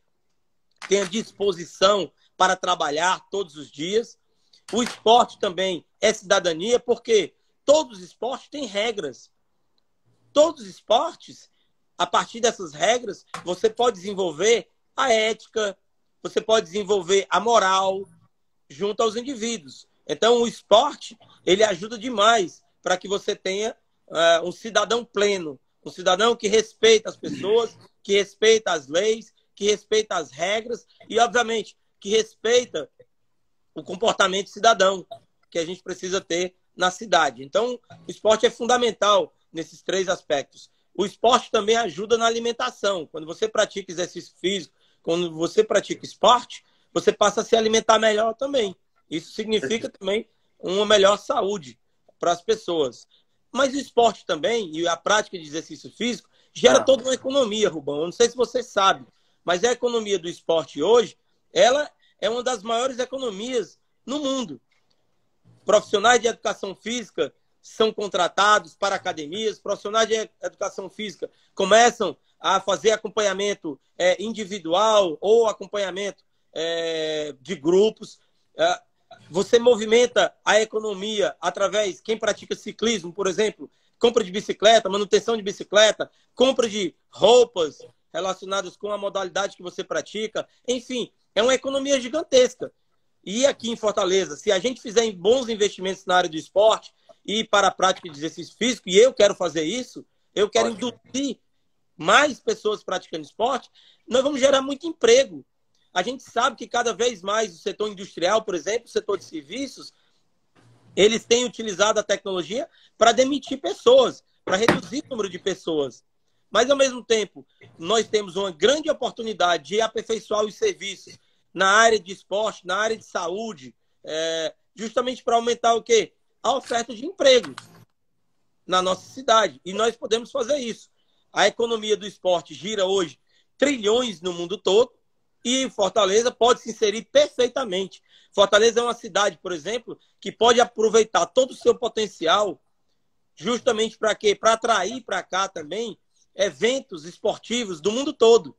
tenha disposição para trabalhar todos os dias. O esporte também é cidadania, porque todos os esportes têm regras. Todos os esportes, a partir dessas regras, você pode desenvolver a ética, você pode desenvolver a moral junto aos indivíduos. Então, o esporte, ele ajuda demais para que você tenha um cidadão pleno, um cidadão que respeita as pessoas, que respeita as leis, que respeita as regras e, obviamente, que respeita o comportamento cidadão que a gente precisa ter na cidade. Então, o esporte é fundamental nesses três aspectos. O esporte também ajuda na alimentação. Quando você pratica exercício físico, quando você pratica esporte, você passa a se alimentar melhor também. Isso significa também uma melhor saúde para as pessoas. Mas o esporte também, e a prática de exercício físico, gera toda uma economia, Rubão. Eu não sei se você sabe, mas a economia do esporte hoje, ela é uma das maiores economias no mundo. Profissionais de educação física são contratados para academias, profissionais de educação física começam a fazer acompanhamento individual ou acompanhamento de grupos. Você movimenta a economia através, quem pratica ciclismo, por exemplo, compra de bicicleta, manutenção de bicicleta, compra de roupas relacionadas com a modalidade que você pratica. Enfim, é uma economia gigantesca. E aqui em Fortaleza, se a gente fizer bons investimentos na área do esporte e para a prática de exercício físico, e eu quero fazer isso, eu quero induzir mais pessoas praticando esporte, nós vamos gerar muito emprego. A gente sabe que cada vez mais o setor industrial, por exemplo, o setor de serviços, eles têm utilizado a tecnologia para demitir pessoas, para reduzir o número de pessoas. Mas, ao mesmo tempo, nós temos uma grande oportunidade de aperfeiçoar os serviços na área de esporte, na área de saúde, justamente para aumentar o quê? A oferta de emprego na nossa cidade. E nós podemos fazer isso. A economia do esporte gira hoje trilhões no mundo todo e Fortaleza pode se inserir perfeitamente. Fortaleza é uma cidade, por exemplo, que pode aproveitar todo o seu potencial justamente para quê? Para atrair para cá também eventos esportivos do mundo todo.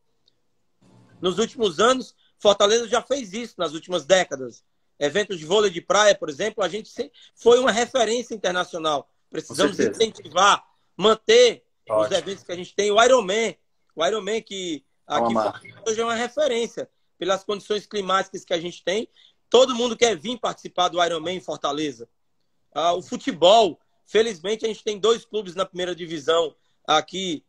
Nos últimos anos, Fortaleza já fez isso nas últimas décadas. Eventos de vôlei de praia, por exemplo, a gente foi uma referência internacional. Precisamos incentivar, manter os eventos que a gente tem. O Ironman que aqui hoje é uma referência pelas condições climáticas que a gente tem. Todo mundo quer vir participar do Ironman em Fortaleza. O futebol, felizmente a gente tem 2 clubes na primeira divisão aqui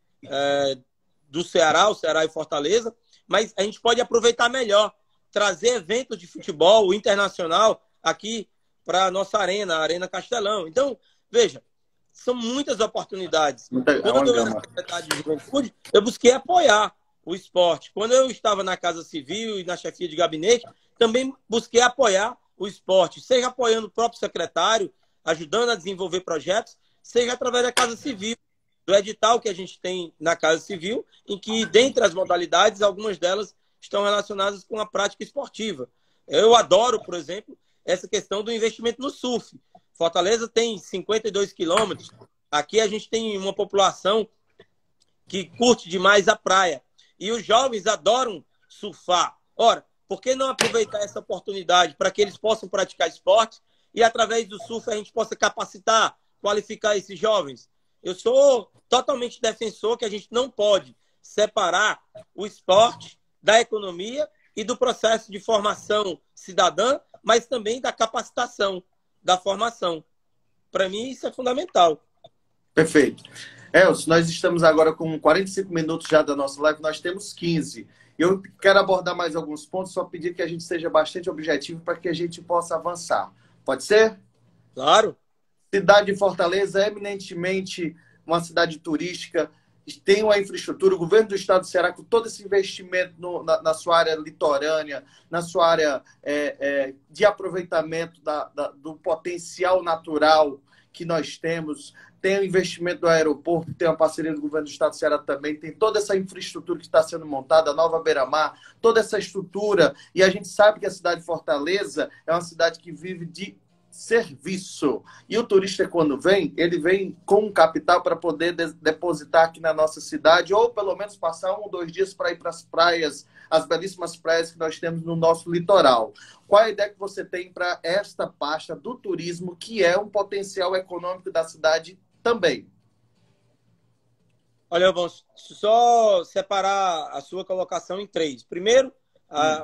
do Ceará, o Ceará e Fortaleza, mas a gente pode aproveitar melhor, trazer eventos de futebol internacional aqui para a nossa arena, a Arena Castelão. Então, veja, são muitas oportunidades. Quando eu era secretário de Juventude, eu busquei apoiar o esporte. Quando eu estava na Casa Civil e na chefia de gabinete, também busquei apoiar o esporte, seja apoiando o próprio secretário, ajudando a desenvolver projetos, seja através da Casa Civil, do edital que a gente tem na Casa Civil, em que, dentre as modalidades, algumas delas estão relacionadas com a prática esportiva. Eu adoro, por exemplo, essa questão do investimento no surf. Fortaleza tem 52 quilômetros. Aqui a gente tem uma população que curte demais a praia. E os jovens adoram surfar. Ora, por que não aproveitar essa oportunidade para que eles possam praticar esporte e, através do surf, a gente possa capacitar, qualificar esses jovens? Eu sou totalmente defensor que a gente não pode separar o esporte da economia e do processo de formação cidadã, mas também da capacitação, da formação. Para mim, isso é fundamental. Perfeito. Elcio, nós estamos agora com 45 minutos já da nossa live, nós temos 15. Eu quero abordar mais alguns pontos, só pedir que a gente seja bastante objetivo para que a gente possa avançar. Pode ser? Claro. Cidade de Fortaleza é eminentemente uma cidade turística, tem uma infraestrutura, o governo do estado do Ceará, com todo esse investimento na sua área litorânea, na sua área de aproveitamento do potencial natural que nós temos, tem o investimento do aeroporto, tem uma parceria do governo do estado do Ceará também, tem toda essa infraestrutura que está sendo montada, a Nova Beira-Mar, toda essa estrutura, e a gente sabe que a cidade de Fortaleza é uma cidade que vive de serviço. E o turista, quando vem, ele vem com um capital para poder depositar aqui na nossa cidade, ou pelo menos passar 1 ou 2 dias para ir para as praias, as belíssimas praias que nós temos no nosso litoral. Qual a ideia que você tem para esta pasta do turismo, que é um potencial econômico da cidade também? Olha, vamos só separar a sua colocação em 3. Primeiro,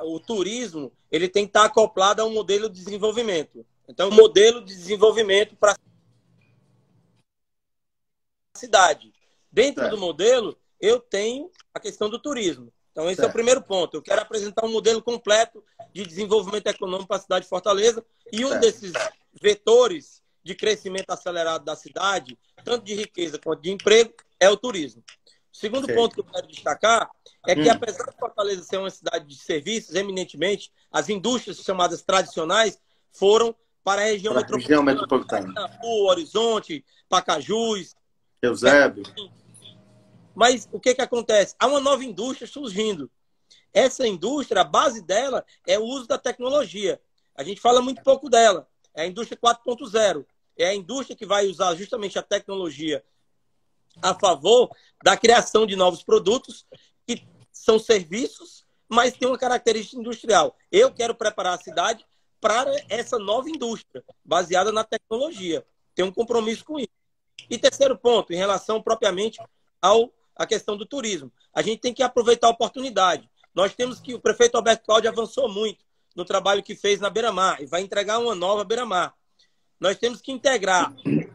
o turismo ele tem que estar acoplado a um modelo de desenvolvimento. Então, um modelo de desenvolvimento para a cidade. Dentro do modelo, eu tenho a questão do turismo. Então, esse é o primeiro ponto. Eu quero apresentar um modelo completo de desenvolvimento econômico para a cidade de Fortaleza. E um desses vetores de crescimento acelerado da cidade, tanto de riqueza quanto de emprego, é o turismo. O segundo ponto que eu quero destacar é que, apesar de Fortaleza ser uma cidade de serviços, eminentemente, as indústrias chamadas tradicionais foram para a região metropolitana. Horizonte, Pacajus. Eusébio. Mas o que acontece? Há uma nova indústria surgindo. Essa indústria, a base dela é o uso da tecnologia. A gente fala muito pouco dela. É a indústria 4.0. É a indústria que vai usar justamente a tecnologia a favor da criação de novos produtos, que são serviços, mas tem uma característica industrial. Eu quero preparar a cidade para essa nova indústria, baseada na tecnologia. Tenho um compromisso com isso. E terceiro ponto, em relação propriamente à questão do turismo. A gente tem que aproveitar a oportunidade. Nós temos que... O prefeito Alberto Cláudio avançou muito no trabalho que fez na Beira-Mar e vai entregar uma nova Beira-Mar. Nós temos que integrar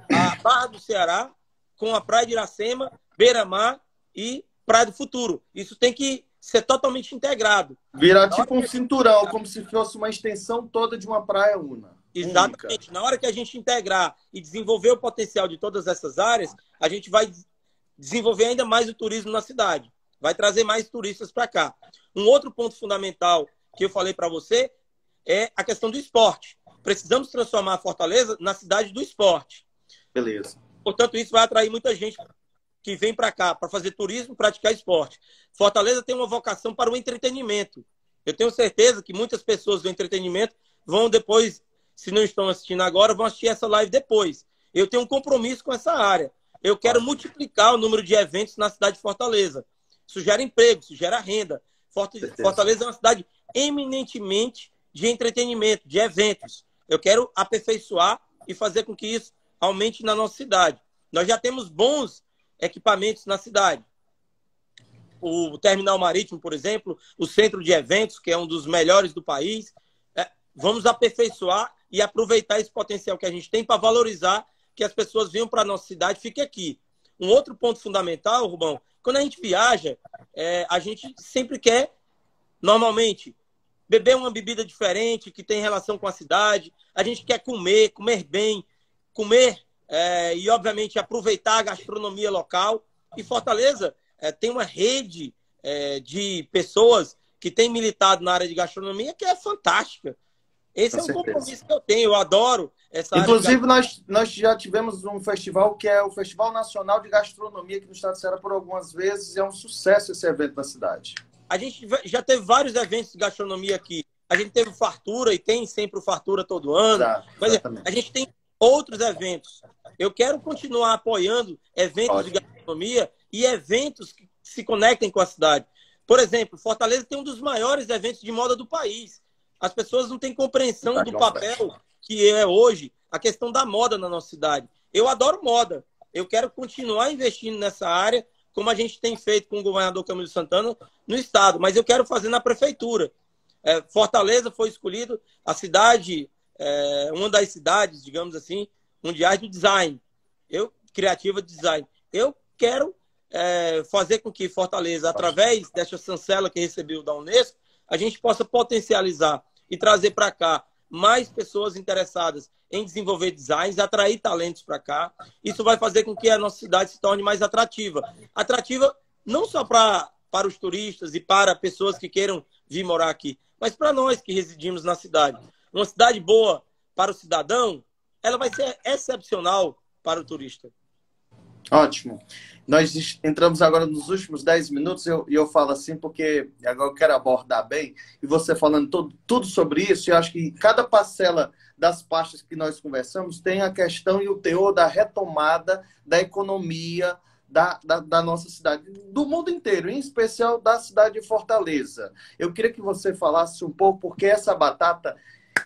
a Barra do Ceará com a Praia de Iracema, Beira-Mar e Praia do Futuro. Isso tem que ser totalmente integrado. Virar tipo um cinturão, como se fosse uma extensão toda de uma praia única. Exatamente. Na hora que a gente integrar e desenvolver o potencial de todas essas áreas, a gente vai desenvolver ainda mais o turismo na cidade. Vai trazer mais turistas para cá. Um outro ponto fundamental que eu falei para você é a questão do esporte. Precisamos transformar a Fortaleza na cidade do esporte. Beleza. Portanto, isso vai atrair muita gente que vem para cá para fazer turismo, praticar esporte. Fortaleza tem uma vocação para o entretenimento. Eu tenho certeza que muitas pessoas do entretenimento vão depois, se não estão assistindo agora, vão assistir essa live depois. Eu tenho um compromisso com essa área. Eu quero multiplicar o número de eventos na cidade de Fortaleza. Isso gera emprego, isso gera renda. Fortaleza é uma cidade eminentemente de entretenimento, de eventos. Eu quero aperfeiçoar e fazer com que isso aumente na nossa cidade. Nós já temos bons equipamentos na cidade. O terminal marítimo, por exemplo, o centro de eventos, que é um dos melhores do país. Vamos aperfeiçoar e aproveitar esse potencial que a gente tem para valorizar que as pessoas venham para a nossa cidade e fiquem aqui. Um outro ponto fundamental, Rubão, quando a gente viaja, a gente sempre quer, normalmente, beber uma bebida diferente, que tem relação com a cidade. A gente quer comer bem, e, obviamente, aproveitar a gastronomia local. E Fortaleza tem uma rede de pessoas que têm militado na área de gastronomia que é fantástica. Esse é um compromisso que eu tenho. Eu adoro essa área. Inclusive, nós já tivemos um festival que é o Festival Nacional de Gastronomia aqui no estado do Ceará por algumas vezes. É um sucesso esse evento na cidade. A gente já teve vários eventos de gastronomia aqui. A gente teve Fartura e tem sempre o Fartura todo ano. Mas a gente tem outros eventos. Eu quero continuar apoiando eventos de gastronomia e eventos que se conectem com a cidade. Por exemplo, Fortaleza tem um dos maiores eventos de moda do país. As pessoas não têm compreensão do papel que é hoje a questão da moda na nossa cidade. Eu adoro moda. Eu quero continuar investindo nessa área, como a gente tem feito com o governador Camilo Santana no estado. Mas eu quero fazer na prefeitura. Fortaleza foi escolhido a cidade, uma das cidades, digamos assim, mundiais do design. Criativa de design. Eu quero fazer com que Fortaleza, através dessa chancela que recebeu da Unesco, a gente possa potencializar e trazer para cá mais pessoas interessadas em desenvolver designs, atrair talentos para cá. Isso vai fazer com que a nossa cidade se torne mais atrativa. Atrativa não só para os turistas e para pessoas que queiram vir morar aqui, mas para nós que residimos na cidade. Uma cidade boa para o cidadão, ela vai ser excepcional para o turista. Ótimo. Nós entramos agora nos últimos 10 minutos e eu falo assim porque agora eu quero abordar bem, e você falando tudo sobre isso, eu acho que cada parcela das pastas que nós conversamos tem a questão e o teor da retomada da economia da nossa cidade, do mundo inteiro, em especial da cidade de Fortaleza. Eu queria que você falasse um pouco, porque essa batata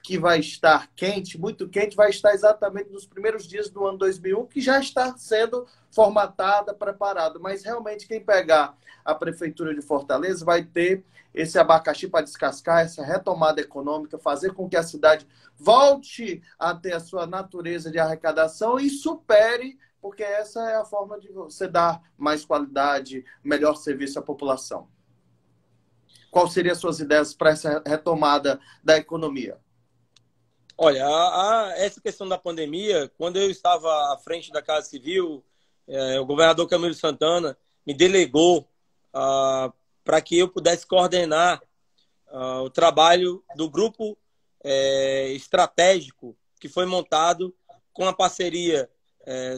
que vai estar quente, muito quente, vai estar exatamente nos primeiros dias do ano 2001, que já está sendo formatada, preparada. Mas realmente quem pegar a Prefeitura de Fortaleza vai ter esse abacaxi para descascar, essa retomada econômica, fazer com que a cidade volte a ter a sua natureza de arrecadação e supere, porque essa é a forma de você dar mais qualidade, melhor serviço à população. Quais seriam as suas ideias para essa retomada da economia? Olha, essa questão da pandemia, quando eu estava à frente da Casa Civil, o governador Camilo Santana me delegou para que eu pudesse coordenar o trabalho do grupo estratégico que foi montado com a parceria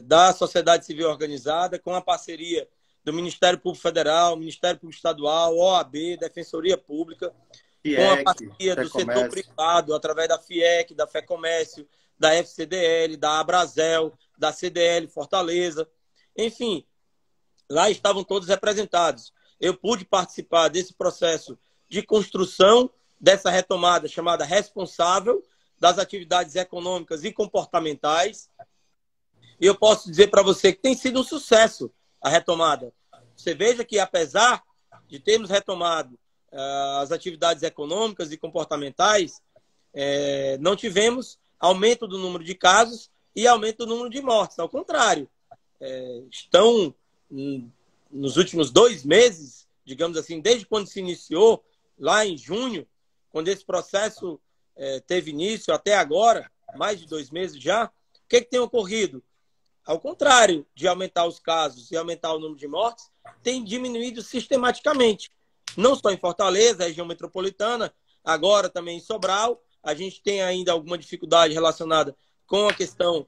da sociedade civil organizada, com a parceria do Ministério Público Federal, Ministério Público Estadual, OAB, Defensoria Pública, FIEC, com a parceria do setor privado, através da FIEC, da FEComércio, da FCDL, da Abrazel, da CDL Fortaleza. Enfim, lá estavam todos representados. Eu pude participar desse processo de construção dessa retomada chamada responsável das atividades econômicas e comportamentais. E eu posso dizer para você que tem sido um sucesso a retomada. Você veja que, apesar de termos retomado as atividades econômicas e comportamentais, não tivemos aumento do número de casos e aumento do número de mortes. Ao contrário, estão nos últimos 2 meses, digamos assim, desde quando se iniciou, lá em junho, quando esse processo teve início até agora, mais de 2 meses já, o que tem ocorrido? Ao contrário de aumentar os casos e aumentar o número de mortes, tem diminuído sistematicamente. Não só em Fortaleza, região metropolitana, agora também em Sobral. A gente tem ainda alguma dificuldade relacionada com a questão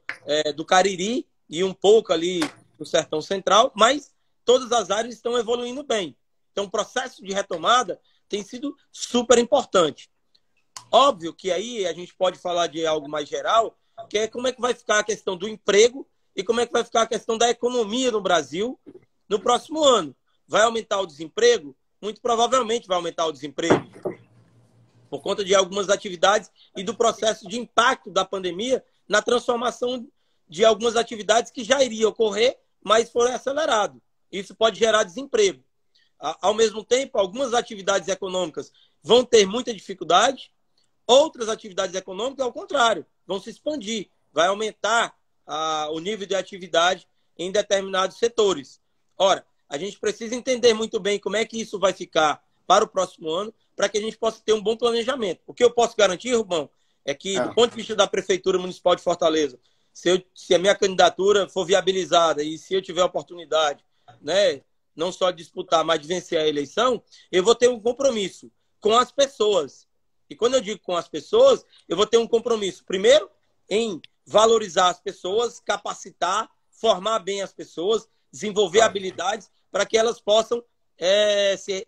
do Cariri e um pouco ali no Sertão Central, mas todas as áreas estão evoluindo bem. Então, o processo de retomada tem sido super importante. Óbvio que aí a gente pode falar de algo mais geral, que é como é que vai ficar a questão do emprego e como é que vai ficar a questão da economia no Brasil no próximo ano. Vai aumentar o desemprego? Muito provavelmente vai aumentar o desemprego, por conta de algumas atividades e do processo de impacto da pandemia na transformação de algumas atividades que já iriam ocorrer, mas foram aceleradas. Isso pode gerar desemprego. Ao mesmo tempo, algumas atividades econômicas vão ter muita dificuldade, outras atividades econômicas, ao contrário, vão se expandir, vai aumentar o nível de atividade em determinados setores. Ora, a gente precisa entender muito bem como é que isso vai ficar para o próximo ano, para que a gente possa ter um bom planejamento. O que eu posso garantir, Rubão, é que, do ponto de vista da Prefeitura Municipal de Fortaleza, se a minha candidatura for viabilizada e se eu tiver a oportunidade, né, não só de disputar, mas de vencer a eleição, eu vou ter um compromisso com as pessoas. E quando eu digo com as pessoas, eu vou ter um compromisso, primeiro, em valorizar as pessoas, capacitar, formar bem as pessoas, desenvolver habilidades para que elas possam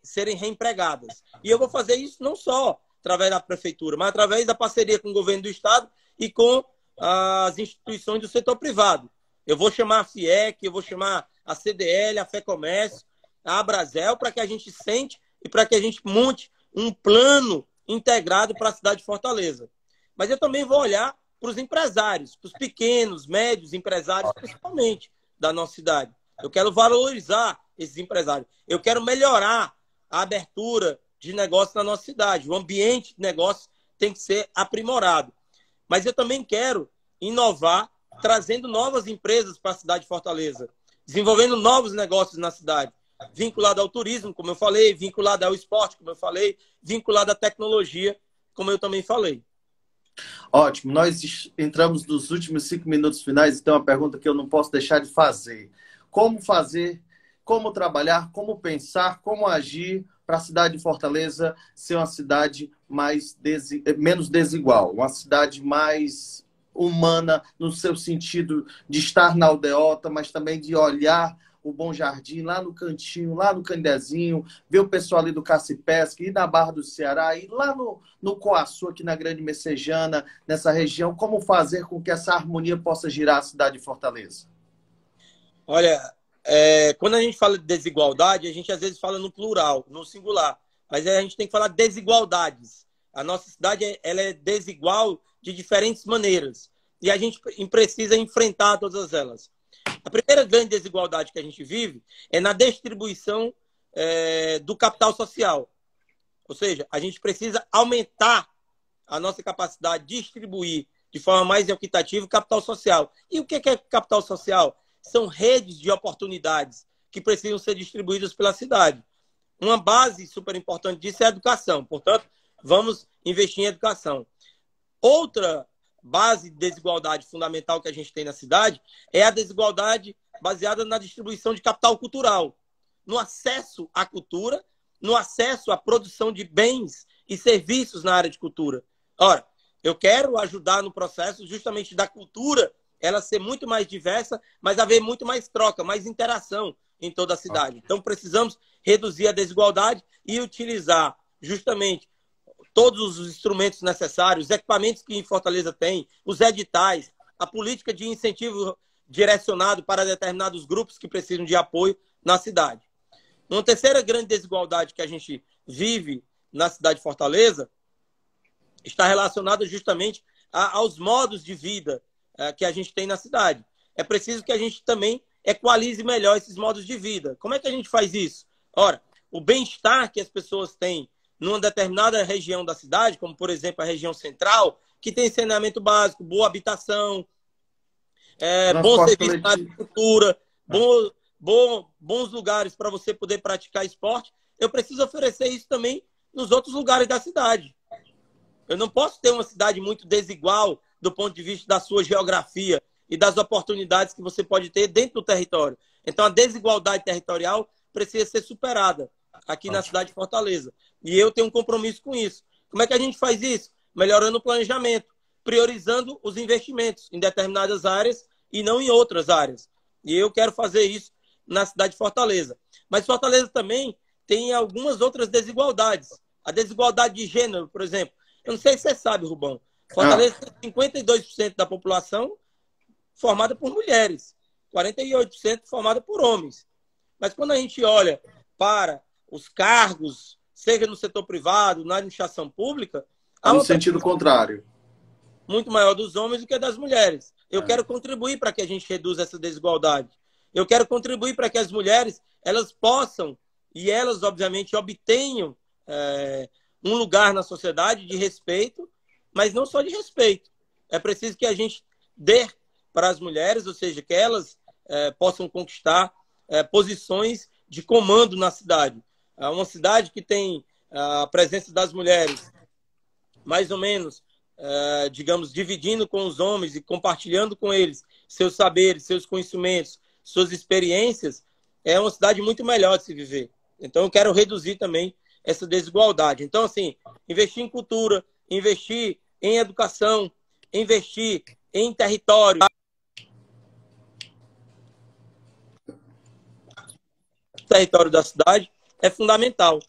serem reempregadas. E eu vou fazer isso não só através da Prefeitura, mas através da parceria com o governo do Estado e com as instituições do setor privado. Eu vou chamar a FIEC, eu vou chamar a CDL, a FEComércio, a Abrazel, para que a gente sente e para que a gente monte um plano integrado para a cidade de Fortaleza. Mas eu também vou olhar para os empresários, para os pequenos, médios empresários, principalmente da nossa cidade. Eu quero valorizar esses empresários. Eu quero melhorar a abertura de negócio na nossa cidade. O ambiente de negócio tem que ser aprimorado. Mas eu também quero inovar, trazendo novas empresas para a cidade de Fortaleza, desenvolvendo novos negócios na cidade, vinculado ao turismo, como eu falei, vinculado ao esporte, como eu falei, vinculado à tecnologia, como eu também falei. Ótimo. Nós entramos nos últimos 5 minutos finais, então é uma pergunta que eu não posso deixar de fazer. Como fazer, como trabalhar, como pensar, como agir para a cidade de Fortaleza ser uma cidade menos desigual, uma cidade mais humana no seu sentido de estar na aldeota, mas também de olhar o Bom Jardim lá no cantinho, lá no Candezinho, ver o pessoal ali do Caça-Pesca, ir na Barra do Ceará, ir lá no Coaçu, aqui na Grande Messejana, nessa região. Como fazer com que essa harmonia possa girar a cidade de Fortaleza? Olha, quando a gente fala de desigualdade, a gente às vezes fala no plural, no singular. Mas a gente tem que falar de desigualdades. A nossa cidade ela é desigual de diferentes maneiras. E a gente precisa enfrentar todas elas. A primeira grande desigualdade que a gente vive é na distribuição do capital social. Ou seja, a gente precisa aumentar a nossa capacidade de distribuir de forma mais equitativa o capital social. E o que é capital social? São redes de oportunidades que precisam ser distribuídas pela cidade. Uma base super importante disso é a educação. Portanto, vamos investir em educação. Outra base de desigualdade fundamental que a gente tem na cidade é a desigualdade baseada na distribuição de capital cultural, no acesso à cultura, no acesso à produção de bens e serviços na área de cultura. Ora, Eu quero ajudar no processo justamente da cultura ela ser muito mais diversa, mas haver muito mais troca, mais interação em toda a cidade. Então, precisamos reduzir a desigualdade e utilizar justamente todos os instrumentos necessários, os equipamentos que em Fortaleza tem, os editais, a política de incentivo direcionado para determinados grupos que precisam de apoio na cidade. Uma terceira grande desigualdade que a gente vive na cidade de Fortaleza está relacionada justamente aos modos de vida que a gente tem na cidade. É preciso que a gente também equalize melhor esses modos de vida. Como é que a gente faz isso? Ora, o bem-estar que as pessoas têm numa determinada região da cidade, como, por exemplo, a região central, que tem saneamento básico, boa habitação, bom serviço na agricultura, bons lugares para você poder praticar esporte, eu preciso oferecer isso também nos outros lugares da cidade. Eu não posso ter uma cidade muito desigual do ponto de vista da sua geografia e das oportunidades que você pode ter dentro do território. Então, a desigualdade territorial precisa ser superada aqui na cidade de Fortaleza. E eu tenho um compromisso com isso. Como é que a gente faz isso? Melhorando o planejamento, priorizando os investimentos em determinadas áreas e não em outras áreas. E eu quero fazer isso na cidade de Fortaleza. Mas Fortaleza também tem algumas outras desigualdades. A desigualdade de gênero, por exemplo. Eu não sei se você sabe, Rubão. Fortaleza tem 52% da população formada por mulheres, 48% formada por homens. Mas quando a gente olha para os cargos, seja no setor privado, na administração pública, há no sentido contrário. Muito maior dos homens do que das mulheres. Eu quero contribuir para que a gente reduza essa desigualdade. Eu quero contribuir para que as mulheres elas possam, e elas, obviamente, obtenham um lugar na sociedade de respeito, mas não só de respeito. É preciso que a gente dê para as mulheres, ou seja, que elas possam conquistar posições de comando na cidade. Uma cidade que tem a presença das mulheres mais ou menos, digamos, dividindo com os homens e compartilhando com eles seus saberes, seus conhecimentos, suas experiências, é uma cidade muito melhor de se viver. Então, eu quero reduzir também essa desigualdade. Então, assim, investir em cultura, investir em educação, investir em território. O território da cidade é fundamental.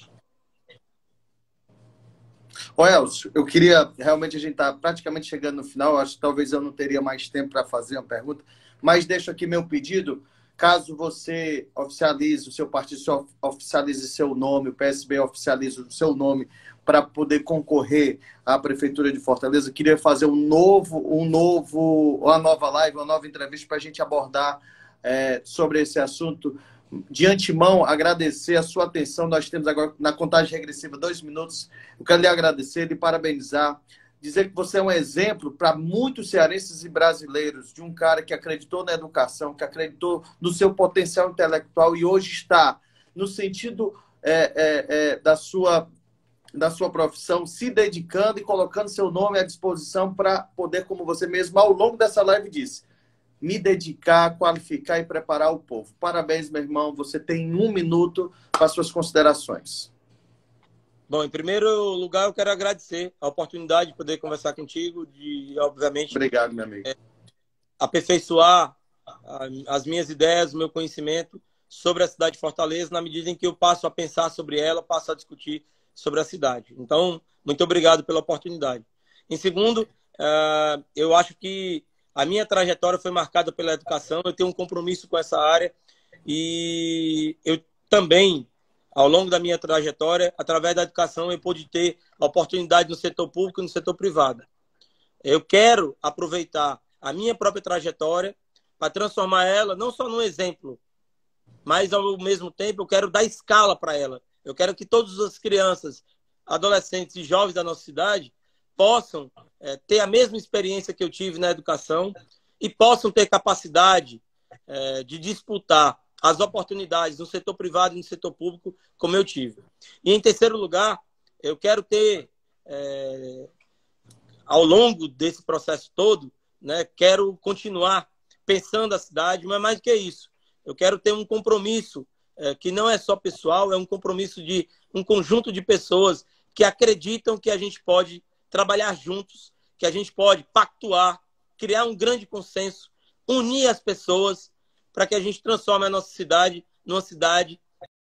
Ô, Elcio, eu queria, realmente a gente está praticamente chegando no final, acho que talvez eu não teria mais tempo para fazer uma pergunta, mas deixo aqui meu pedido, caso você oficialize, o seu partido oficialize seu nome, o PSB oficialize o seu nome para poder concorrer à Prefeitura de Fortaleza, eu queria fazer uma nova live, uma nova entrevista para a gente abordar sobre esse assunto. De antemão, agradecer a sua atenção. Nós temos agora, na contagem regressiva, 2 minutos. Eu quero lhe agradecer, lhe parabenizar, dizer que você é um exemplo para muitos cearenses e brasileiros, de um cara que acreditou na educação, que acreditou no seu potencial intelectual e hoje está, no sentido da sua profissão, se dedicando e colocando seu nome à disposição para poder, como você mesmo, ao longo dessa live disse, me dedicar, qualificar e preparar o povo. Parabéns, meu irmão. Você tem 1 minuto para suas considerações. Bom, em primeiro lugar, eu quero agradecer a oportunidade de poder conversar contigo, de, obviamente... Obrigado, meu amigo. Aperfeiçoar as minhas ideias, o meu conhecimento sobre a cidade de Fortaleza, na medida em que eu passo a pensar sobre ela, passo a discutir sobre a cidade. Então, muito obrigado pela oportunidade. Em segundo, eu acho que a minha trajetória foi marcada pela educação, eu tenho um compromisso com essa área e eu também, ao longo da minha trajetória, através da educação, eu pude ter a oportunidade no setor público e no setor privado. Eu quero aproveitar a minha própria trajetória para transformar ela não só num exemplo, mas ao mesmo tempo eu quero dar escala para ela. Eu quero que todas as crianças, adolescentes e jovens da nossa cidade possam ter a mesma experiência que eu tive na educação e possam ter capacidade de disputar as oportunidades no setor privado e no setor público como eu tive. E em terceiro lugar, eu quero ter, ao longo desse processo todo, né, quero continuar pensando a cidade, mas mais do que isso, eu quero ter um compromisso que não é só pessoal, é um compromisso de um conjunto de pessoas que acreditam que a gente pode trabalhar juntos que a gente pode pactuar, criar um grande consenso, unir as pessoas para que a gente transforme a nossa cidade numa cidade